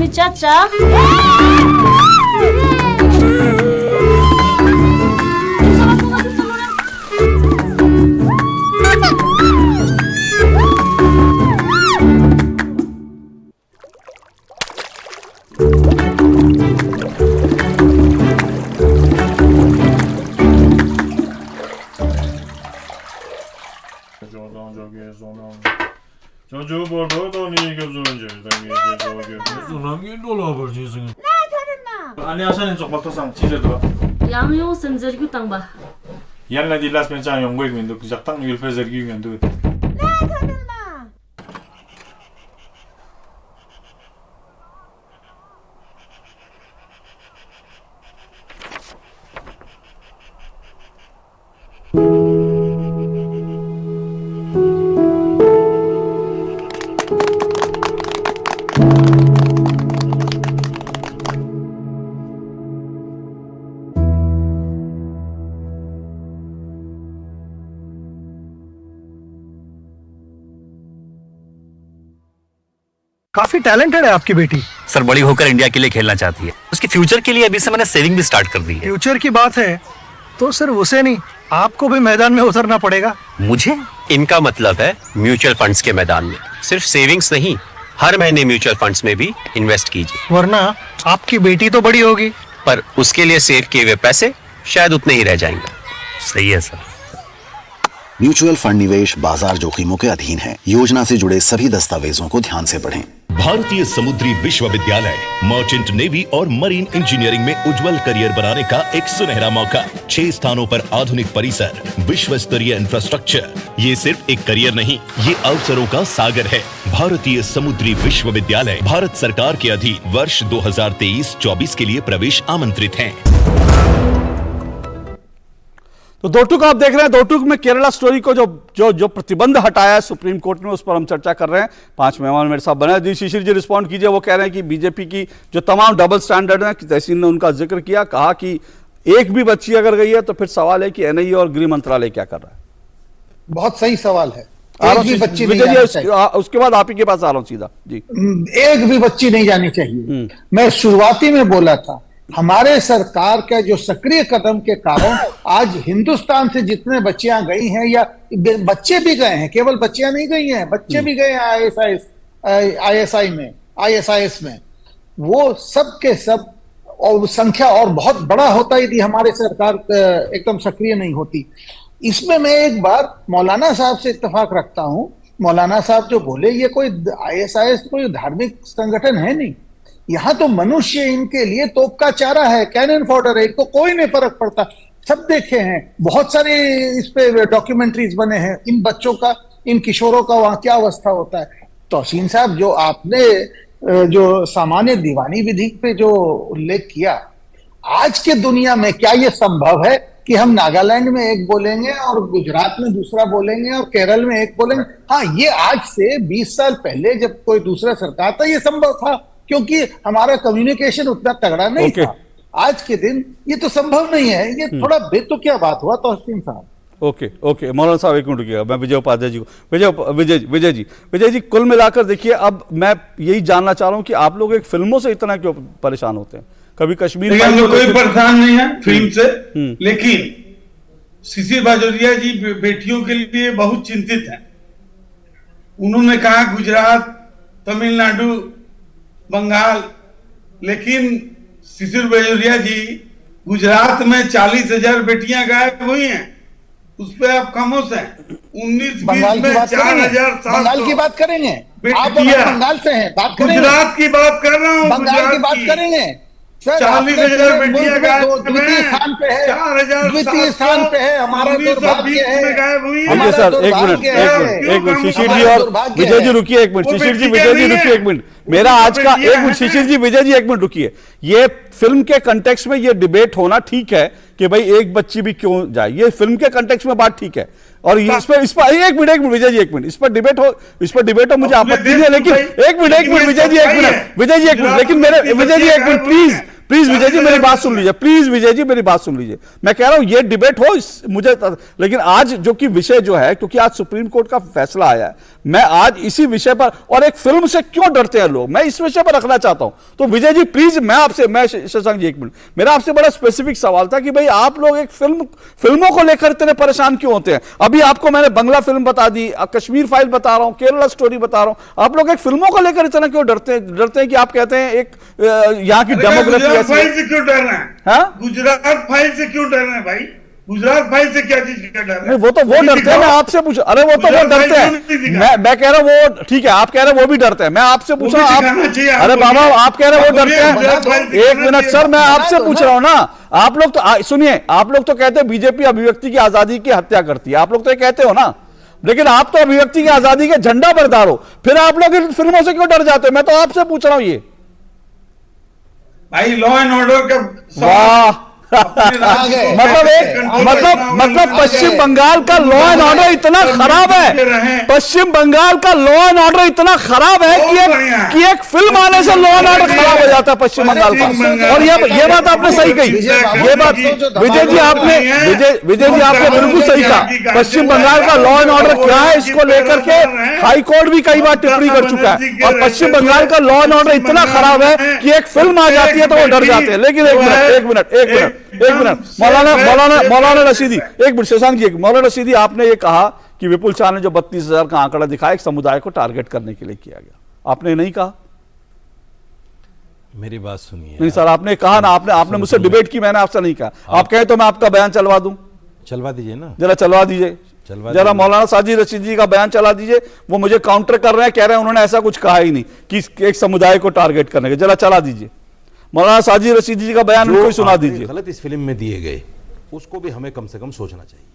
चाचा 안녕하세요, 쪽박토상 지제도. 양용 선저기 땅바. 옛날 딜라스 벤장 연구에 민도 그작당 율페저기 민도. काफी टैलेंटेड है आपकी बेटी। सर बड़ी होकर इंडिया के लिए खेलना चाहती है, उसके फ्यूचर के लिए अभी से मैंने सेविंग भी स्टार्ट कर दी है। फ्यूचर की बात है तो सिर्फ उसे नहीं, आपको भी मैदान में उतरना पड़ेगा। मुझे? इनका मतलब है म्यूचुअल फंड्स के मैदान में। सिर्फ सेविंग्स नहीं, हर महीने म्यूचुअल फंड्स में भी इन्वेस्ट कीजिए। वरना आपकी बेटी तो बड़ी होगी, पर उसके लिए सेव किए हुए पैसे शायद उतने ही रह जाएंगे। सही है सर। म्यूचुअल फंड निवेश बाजार जोखिमों के अधीन है। योजना से जुड़े सभी दस्तावेजों को ध्यान से पढ़ें। भारतीय समुद्री विश्वविद्यालय मर्चेंट नेवी और मरीन इंजीनियरिंग में उज्जवल करियर बनाने का एक सुनहरा मौका। 6 स्थानों पर आधुनिक परिसर, विश्व स्तरीय इंफ्रास्ट्रक्चर। ये सिर्फ एक करियर नहीं, ये अवसरों का सागर है। भारतीय समुद्री विश्वविद्यालय भारत सरकार के अधीन वर्ष 2023-24 के लिए प्रवेश आमंत्रित हैं। तो दो टुक आप देख रहे हैं। दो टुक में केरला स्टोरी को जो प्रतिबंध हटाया है सुप्रीम कोर्ट ने, उस पर हम चर्चा कर रहे हैं। 5 मेहमान मेरे साथ बने हैं। जी शिशिर जी रिस्पॉन्ड कीजिए। वो कह रहे हैं कि बीजेपी की जो तमाम डबल स्टैंडर्ड हैं, तहसीन ने उनका जिक्र किया, कहा कि एक भी बच्ची अगर गई है तो फिर सवाल है कि एनआईए और गृह मंत्रालय क्या कर रहा है। बहुत सही सवाल है। एक भी बच्ची नहीं जानी चाहिए। उसके बाद आप ही के पास आ रहा हूं सीधा जी। एक भी बच्ची नहीं जानी चाहिए। मैं शुरुआती में बोला था, हमारे सरकार का जो सक्रिय कदम के कारण आज हिंदुस्तान से जितने बच्चियां गई हैं, या बच्चे भी गए हैं, केवल बच्चियां नहीं गई हैं, बच्चे भी गए हैं ISIS में, वो सब के सब, और संख्या और बहुत बड़ा होता यदि हमारे सरकार एकदम सक्रिय नहीं होती। इसमें मैं एक बार मौलाना साहब से इत्तेफाक रखता हूं। मौलाना साहब जो बोले, ये कोई ISIS कोई धार्मिक संगठन है नहीं, यहाँ तो मनुष्य इनके लिए तोप का चारा है, कैनन फॉडर है, इनको कोई नहीं फर्क पड़ता। सब देखे हैं, बहुत सारे इस पे डॉक्यूमेंट्रीज बने हैं, इन बच्चों का, इन किशोरों का वहां क्या अवस्था होता है। तौसीन साहब, जो आपने जो सामान्य दीवानी विधि पे जो उल्लेख किया, आज के दुनिया में क्या ये संभव है कि हम नागालैंड में एक बोलेंगे और गुजरात में दूसरा बोलेंगे और केरल में एक बोलेंगे? हाँ, ये आज से 20 साल पहले जब कोई दूसरा सरकार था, ये संभव था, क्योंकि हमारा कम्युनिकेशन उतना तगड़ा नहीं था। आज के दिन ये तो संभव नहीं है। ये थोड़ा बेतुक क्या बात हुआ तौसीन साहब। ओके मौलाना साहब एक मिनट रुकिएगा, मैं विजय उपाध्याय जी को विजय जी कुल मिलाकर देखिए, अब मैं यही जानना चाह रहा हूं कि आप लोग एक फिल्मों से इतना क्यों परेशान होते हैं? कभी कश्मीर देखिए, हम फाइल लोग को कोई लेकर- परेशान नहीं है फिल्म से, लेकिन शिशिर बाजोरिया जी बेटियों के लिए बहुत चिंतित हैं। उन्होंने कहा गुजरात, तमिलनाडु, बंगाल, लेकिन शिशिर बाजोरिया जी गुजरात में 40,000 बेटियां गायब हुई हैं, उस पे आप खामोश हैं। 19-20 बंगाल की में बात करेंगे, 4,700 बंगाल की बात करेंगे, आप बेटियां। बंगाल से हैं, बात करेंगे, गुजरात की बात कर रहा हूँ, बंगाल की बात करेंगे सर। 40,000 बेटियां गायब द्वितीय स्थान पे है, 4,700 द्वितीय स्थान पे है, हमारा दुर्भाग्य है। में गायब हुई है। देखिए सर, एक मिनट शिशिर जी और विजय जी रुकिए एक मिनट, शिशिर जी, विजय जी रुकिए एक मिनट, मेरा आज का एक मिनट, शिशिर जी, विजय जी एक मिनट रुकिए। ये फिल्म के कंटेक्स्ट में ये डिबेट होना ठीक है कि भाई एक बच्ची भी क्यों जाए, ये फिल्म के कंटेक्स्ट में बात ठीक है, और इस पर एक मिनट विजय जी एक मिनट, इस पर डिबेट हो, मुझे आपत्ति नहीं है, लेकिन एक मिनट विजय जी एक मिनट, लेकिन मेरे विजय जी एक मिनट प्लीज विजय जी मेरी बात सुन लीजिए, प्लीज विजय जी मेरी बात सुन लीजिए। मैं कह रहा हूं ये डिबेट हो मुझे, लेकिन आज जो कि विषय जो है, क्योंकि आज सुप्रीम कोर्ट का फैसला आया है, मैं आज इसी विषय पर, और एक फिल्म से क्यों डरते हैं लोग, मैं इस विषय पर रखना चाहता हूं। तो विजय जी प्लीज, मैं शशांक जी एक मिनट, मेरा आपसे बड़ा स्पेसिफिक सवाल था कि भाई आप लोग एक फिल्मों को लेकर इतने परेशान क्यों होते हैं। अभी आपको मैंने बंगला फिल्म बता दी, कश्मीर फाइल बता रहा हूं, केरला स्टोरी बता रहा हूं, आप लोग एक फिल्मों को लेकर इतना क्यों डरते हैं कि आप कहते हैं एक यहाँ की डेमोग्राफी फाइल से क्यों डर रहे हैं? हाँ? गुजरात फाइल से क्यों डर रहे हैं भाई? गुजरात फाइल से क्या चीज का डर है? नहीं, वो डरते हैं, मैं आपसे पूछ, अरे वो डरते हैं, मैं कह रहा हूँ वो ठीक है, आप कह रहे हैं वो भी डरते हैं, मैं आपसे पूछ रहा हूँ अरे बाबा आप कह रहे हैं वो डरते हैं, एक मिनट सर, मैं आपसे पूछ रहा हूँ ना, आप लोग तो सुनिए, आप लोग तो कहते हैं बीजेपी अभिव्यक्ति की आजादी की हत्या करती है, आप लोग तो ये कहते हो ना, लेकिन आप तो अभिव्यक्ति की आजादी के झंडा बरदार हो, फिर आप लोग इन फिल्मों से क्यों डर जाते हो? मैं तो आपसे पूछ रहा हूं ये भाई, लॉ एंड ऑर्डर का वाह मतलब पश्चिम बंगाल का लॉ एंड ऑर्डर इतना खराब है, पश्चिम बंगाल का लॉ एंड ऑर्डर इतना खराब है कि एक फिल्म आने से लॉ एंड ऑर्डर खराब हो जाता है पश्चिम बंगाल का। और ये बात आपने सही कही, ये बात विजय जी आपने बिल्कुल सही कहा। पश्चिम बंगाल का लॉ एंड ऑर्डर क्या है, इसको लेकर के हाई कोर्ट भी कई बार टिप्पणी कर चुका है, और पश्चिम बंगाल का लॉ एंड ऑर्डर इतना खराब है कि एक फिल्म आ जाती है तो वो डर जाते हैं। लेकिन एक मिनट मौलाना रशीदी, एक मिनट शशांक जी, मौलाना रशीदी, आपने ये कहा कि विपुल शाह ने जो 32,000 का आंकड़ा दिखाया एक समुदाय को टारगेट करने के लिए किया गया, आपने नहीं कहा? मेरी बात सुनिए। नहीं सर, आपने कहा ना, आपने मुझसे डिबेट की, मैंने आपसे नहीं कहा। आप कहे तो मैं आपका बयान चलवा दूं, चलवा दीजिए ना, जरा चलवा दीजिए, जरा मौलाना साजिद रशीद जी का बयान चला दीजिए। वो मुझे काउंटर कर रहे हैं, कह रहे हैं उन्होंने ऐसा कुछ कहा ही नहीं कि एक समुदाय को टारगेट करने का, जरा चला दीजिए मौलाना साजिद रशीद जी का बयान उनको सुना दीजिए। गलत इस फिल्म में दिए गए उसको भी हमें कम से कम सोचना चाहिए।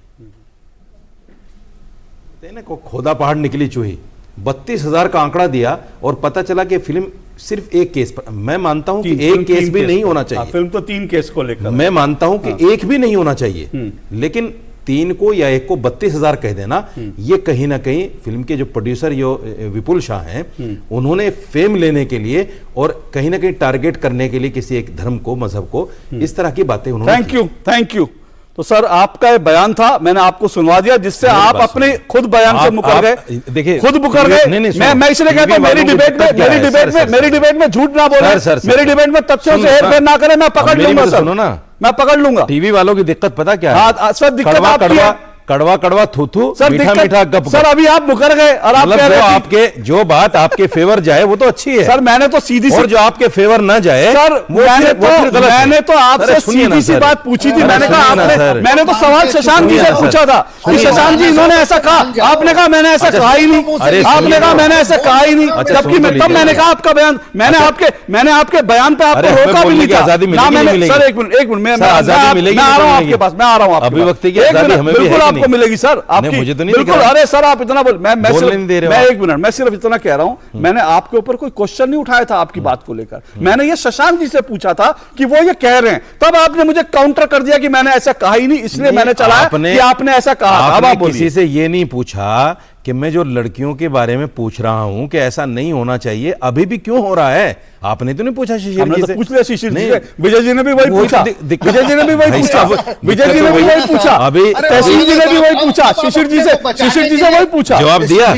को खोदा पहाड़ निकली चूही, 32,000 का आंकड़ा दिया और पता चला कि फिल्म सिर्फ एक केस पर, मैं मानता हूं कि एक केस भी नहीं होना चाहिए, फिल्म तो 3 केस को लेकर, मैं मानता हूं कि एक भी नहीं होना चाहिए, लेकिन 3 को या 1 को 32,000 कह देना, ये कहीं ना कहीं फिल्म के जो प्रोड्यूसर जो विपुल शाह हैं, उन्होंने फेम लेने के लिए और कहीं ना कहीं टारगेट करने के लिए किसी एक धर्म को, मजहब को, इस तरह की बातें उन्होंने। Thank you. तो सर आपका ये बयान था, मैंने आपको सुनवा दिया, जिससे आप अपने खुद बयान से मुकर गए, देखिए खुद मुकर गए। मैं इसलिए कहता हूं मेरी डिबेट में झूठ ना बोले, मेरी डिबेट में तथ्यों से हेरफेर ना करें, मैं पकड़ लूंगा सर, मैं पकड़ लूंगा। टीवी वालों की दिक्कत पता क्या है? सर दिक्कत आपकी है, कड़वा कड़वा थूथू, मीठा मीठा गप। सर अभी आप मुकर गए और आप कह रहे हैं आपके जो बात आपके फेवर जाए वो तो अच्छी है सर, मैंने तो सीधी सी, और जो आपके फेवर ना जाए सर मैंने तो आपसे सीधी सी बात पूछी थी। मैंने कहा मैंने तो सवाल शशांक जी से पूछा था कि शशांक जी इन्होंने ऐसा कहा, आपने कहा मैंने ऐसा कहा ही नहीं, आपने कहा मैंने ऐसा कहा ही नहीं, जबकि तब मैंने कहा आपका बयान, मैंने आपके बयान पे आपको रोका भी नहीं था। सर एक मिनट मैं आ रहा हूँ आपके पास, मैं आ रहा हूँ, अभिव्यक्ति की आजादी हमें भी आपको मिलेगी सर, आपकी मुझे तो नहीं बिल्कुल। अरे सर आप इतना बोल, मैं एक मिनट, मैं सिर्फ इतना कह रहा हूं, मैंने आपके ऊपर कोई क्वेश्चन नहीं उठाया था आपकी बात को लेकर, मैंने ये शशांक जी से पूछा था कि वो ये कह रहे हैं, तब आपने मुझे काउंटर कर दिया कि मैंने ऐसा कहा ही नहीं, इसलिए मैंने चलाया कि आपने ऐसा कहा। आपने किसी से ये नहीं पूछा कि मैं जो लड़कियों के बारे में पूछ रहा हूं कि ऐसा नहीं होना चाहिए, अभी भी क्यों हो रहा है? आपने तो नहीं पूछा शिशिर जी से? पूछ लिया शिशिर जी से, विजय जी ने भी वही पूछा, विजय जी ने भी वही पूछा, विजय जी ने भी वही पूछा, अभी तहसीन जी ने भी वही पूछा, शिशिर जी से वही पूछा। जवाब दिया?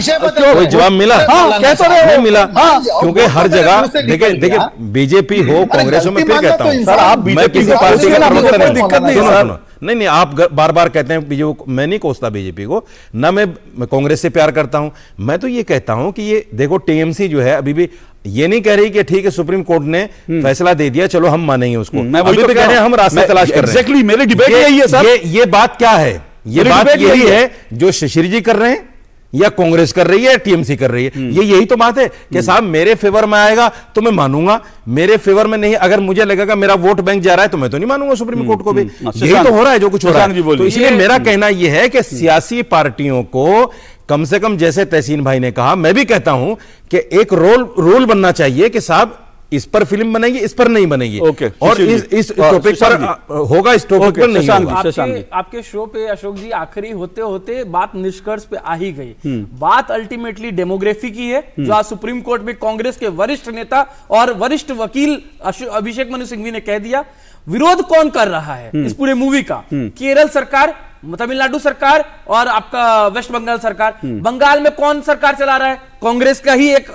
कोई जवाब मिला? हाँ, कह तो रहे हो, मिला। क्योंकि हर जगह देखिए बीजेपी हो, कांग्रेस हो, मैं फिर कहता हूं सर, आप मैं किसी पार्टी का प्रवक्ता नहीं, दिक्कत नहीं सर। नहीं, आप बार बार कहते हैं बीजेपी को, मैं नहीं कोसता बीजेपी को, ना मैं कांग्रेस से प्यार करता हूं। मैं तो ये कहता हूं कि ये देखो टीएमसी जो है अभी भी ये नहीं कह रही कि ठीक है सुप्रीम कोर्ट ने फैसला दे दिया, चलो हम मानेंगे उसको। मैं अभी भी कह रहे हैं हम रास्ता तलाश कर रहे हैं। एग्जैक्टली, मेरी डिबेट यही है सर। ये बात क्या है? ये बात यही है जो शिशिर जी कर रहे हैं या कांग्रेस कर रही है या टीएमसी कर रही है। ये यही तो बात है कि साहब मेरे फेवर में आएगा तो मैं मानूंगा, मेरे फेवर में नहीं, अगर मुझे लगेगा मेरा वोट बैंक जा रहा है तो मैं तो नहीं मानूंगा सुप्रीम कोर्ट को भी। यही तो हो रहा है जो कुछ हो रहा है। तो इसलिए मेरा कहना यह है कि सियासी पार्टियों को कम से कम, जैसे तहसीन भाई ने कहा, मैं भी कहता हूं कि एक रूल बनना चाहिए कि साहब इस पर फिल्म बनेगी, इस पर नहीं बनेगी। और इस टॉपिक पर होगा, इस टॉपिक पर नहीं होगा। आपके शो पे अशोक जी आखिरी होते होते बात निष्कर्ष पे आ ही गई। बात अल्टीमेटली डेमोग्राफी की है, जो आज सुप्रीम कोर्ट में कांग्रेस के वरिष्ठ नेता और वरिष्ठ वकील अभिषेक मनु सिंघवी ने कह दिया। विरोध कौन कर रहा है इस पूरे मूवी का? केरल सरकार, तमिलनाडु सरकार और आपका वेस्ट बंगाल सरकार। बंगाल में कौन सरकार चला रहा है? कांग्रेस का ही एक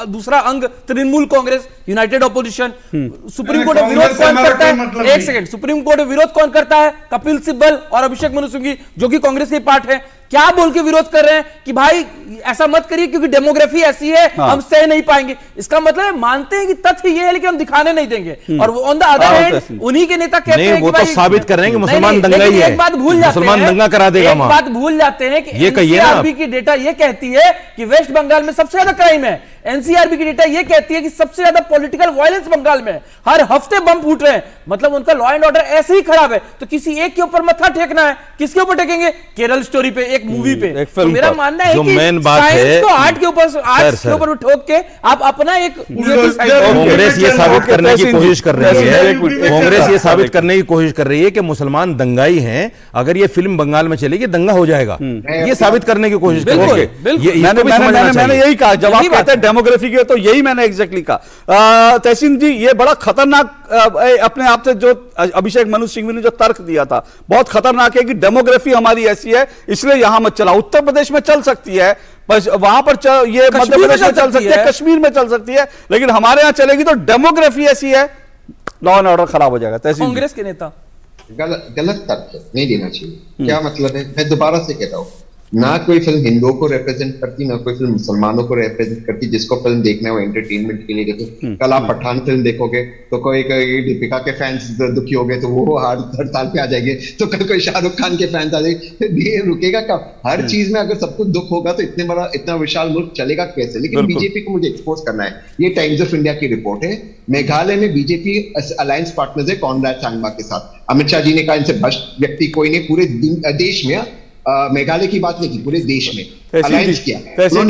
दूसरा अंग Trinamool Congress, United opposition. Supreme court में विरोध कौन करता है? एक सेकंड, सुप्रीम कोर्ट में विरोध कौन करता है? कपिल सिब्बल और अभिषेक मनु सिंघवी, जो कि कांग्रेस के पार्ट है। क्या बोल के विरोध कर रहे हैं कि भाई ऐसा मत करिए क्योंकि डेमोग्राफी ऐसी है, हम सह नहीं पाएंगे। इसका मतलब है मानते हैं कि तथ्य ये है लेकिन हम दिखाने नहीं देंगे। और ऑन द अदर हैंड उन्हीं के नेता कहते हैं वो तो साबित कर रहे हैं कि मुसलमान दंगा ही है, एक बात भूल जाते हैं, मुसलमान दंगा करा देगा। एक बात भूल जाते हैं कि एनसीआरबी की डेटा ये कहती है कि वेस्ट बंगाल में सबसे ज्यादा क्राइम है। एनसीआरबी की डेटा ये कहती है कि सबसे ज्यादा पॉलिटिकल वायलेंस बंगाल में, हर हफ्ते बम फूट रहे हैं। मतलब उनका लॉ एंड ऑर्डर ऐसे ही खराब है। तो किसी एक के ऊपर मत्था टेकना है, किसके ऊपर टेकेंगे? केरल स्टोरी पे, एक मूवी पे। तो मेरा मानना है कि साइंस को आर्ट के ऊपर ठोक के आप अपना एक कांग्रेस ये साबित करने की कोशिश कर रही है, कांग्रेस ये साबित करने की कोशिश कर रही है कि मुसलमान दंगाई हैं। अगर ये फिल्म बंगाल में चलेगी दंगा हो जाएगा, ये साबित करने की कोशिश कर रही है। मैंने यही कहा, जवाब कहते हैं डेमोग्राफी के, तो यही मैंने एग्जैक्टली कहा। तहसीन जी, ये बड़ा खतरनाक अपने आप से जो अभिषेक मनु सिंघवी ने जो तर्क दिया था, बहुत खतरनाक है कि डेमोग्राफी हमारी ऐसी है इसलिए यहां मत चला। उत्तर प्रदेश में चल सकती है, वहां पर ये मध्य प्रदेश में चल सकती है, कश्मीर में चल सकती है, लेकिन हमारे यहां चलेगी तो डेमोग्राफी ऐसी है, लॉ एंड ऑर्डर खराब हो जाएगा। तहसीन कांग्रेस के नेता गलत तर्क नहीं देना चाहिए। क्या मतलब है? मैं दोबारा से कहता हूं, ना कोई फिल्म हिंदुओं को रिप्रेजेंट करती, ना कोई फिल्म मुसलमानों को रिप्रेजेंट करती। जिसको फिल्म देखना है वो एंटरटेनमेंट के लिए देखो। कल आप पठान फिल्म देखोगे तो कोई दीपिका के फैंस दुखी हो गए तो वो हड़ताल पे आ जाएंगे, तो कल कोई शाहरुख खान के फैंस आ जाएंगे। रुकेगा कब? हर चीज में अगर सब कुछ दुख होगा तो इतना विशाल मुल्क चलेगा कैसे? लेकिन बीजेपी को मुझे एक्सपोज करना है। ये टाइम्स ऑफ इंडिया की रिपोर्ट है। मेघालय में बीजेपी अलायंस पार्टनर्स है कॉनराड सांगमा के साथ। अमित शाह जी ने कहा इनसे भ्रष्ट व्यक्ति कोई नहीं, पूरे देश में, मेघालय की बात नहीं की, पूरे देश में अलायंस किया। तहसीन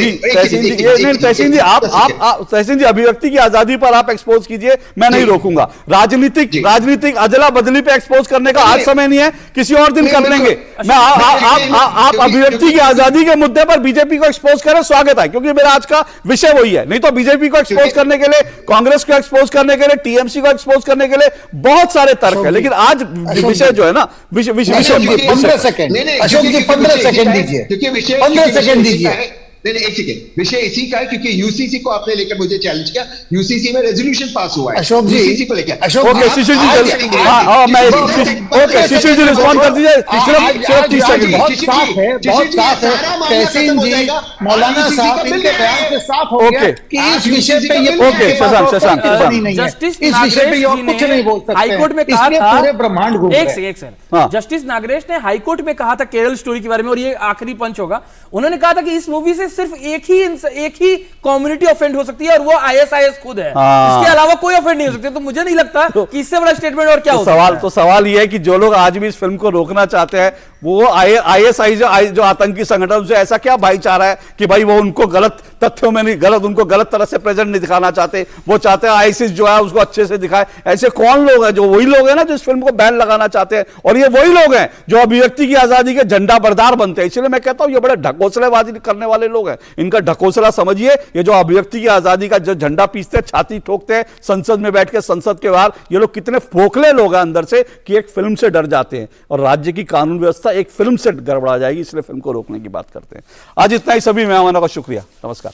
जी, अभिव्यक्ति की आजादी पर आप एक्सपोज कीजिए, मैं नहीं रोकूंगा। राजनीतिक अदला बदली पे एक्सपोज करने का आज समय नहीं है, किसी और दिन कर लेंगे। मैं आप अभिव्यक्ति की आजादी के मुद्दे पर बीजेपी को एक्सपोज करें, स्वागत है, क्योंकि मेरा आज का विषय वही है। नहीं तो बीजेपी को एक्सपोज करने के लिए, कांग्रेस को एक्सपोज करने के लिए, टीएमसी को एक्सपोज करने के लिए बहुत सारे तर्क है, लेकिन आज विषय जो है ना, विषय 15 सेकंड अशोक जी, 15 सेकंड दीजिए, 15 सेकंड दीजिए। नहीं, एक सेकंड, विषय इसी का है क्योंकि यूसीसी को आपने लेकर मुझे चैलेंज किया। यूसीसी में रेजोल्यूशन पास हुआ है अशोक जी, यूसीसी को लेकर। ओके शिशिर जी, ओके शिशिर जी रिस्पॉन्ड कर दीजिए, सिर्फ 30 सेकंड। बहुत साफ है तहसीन जी, मौलाना साहब, इनके बयान से साफ हो गया कि इस विषय पे ये जस्टिस इस विषय पे और कुछ नहीं बोल सकते। हाईकोर्ट में कहा था, पूरे ब्रह्मांड घूम एक सेकंड, जस्टिस नागरेश ने हाईकोर्ट में कहा था केरल स्टोरी के बारे में, और ये आखिरी पंच होगा। उन्होंने कहा था कि इस मूवी से सिर्फ एक ही कम्युनिटी ऑफेंड हो सकती है, और वो आईएसआईएस खुद है। इसके अलावा कोई ऑफेंड नहीं हो सकती। तो मुझे नहीं लगता कि इससे बड़ा स्टेटमेंट और क्या हो सकता है। तो सवाल ये है कि जो लोग आज भी इस फिल्म को रोकना चाहते हैं, वो आईएसआई जो आतंकी संगठन से ऐसा क्या भाईचारा है कि भाई वो उनको गलत तथ्यों में नहीं गलत, उनको गलत तरह से प्रेजेंट नहीं दिखाना चाहते। वो चाहते हैं आईसिस जो है उसको अच्छे से दिखाए। ऐसे कौन लोग हैं? जो वही लोग हैं ना जो इस फिल्म को बैन लगाना चाहते हैं, और ये वही लोग हैं जो अभिव्यक्ति की आजादी के झंडा बरदार बनते हैं। इसलिए मैं कहता हूं ये बड़े ढकोसलेबाजी करने वाले लोग हैं, इनका ढकोसला समझिए। ये जो अभिव्यक्ति की आजादी का जो झंडा पीसते हैं, छाती ठोकते हैं संसद में बैठ के, संसद के बाहर, ये लोग कितने फोखले लोग हैं अंदर से कि एक फिल्म से डर जाते हैं और राज्य की कानून व्यवस्था एक फिल्म से गड़बड़ा जाएगी, इसलिए फिल्म को रोकने की बात करते हैं। आज इतना ही, सभी मेहमानों का शुक्रिया, नमस्कार।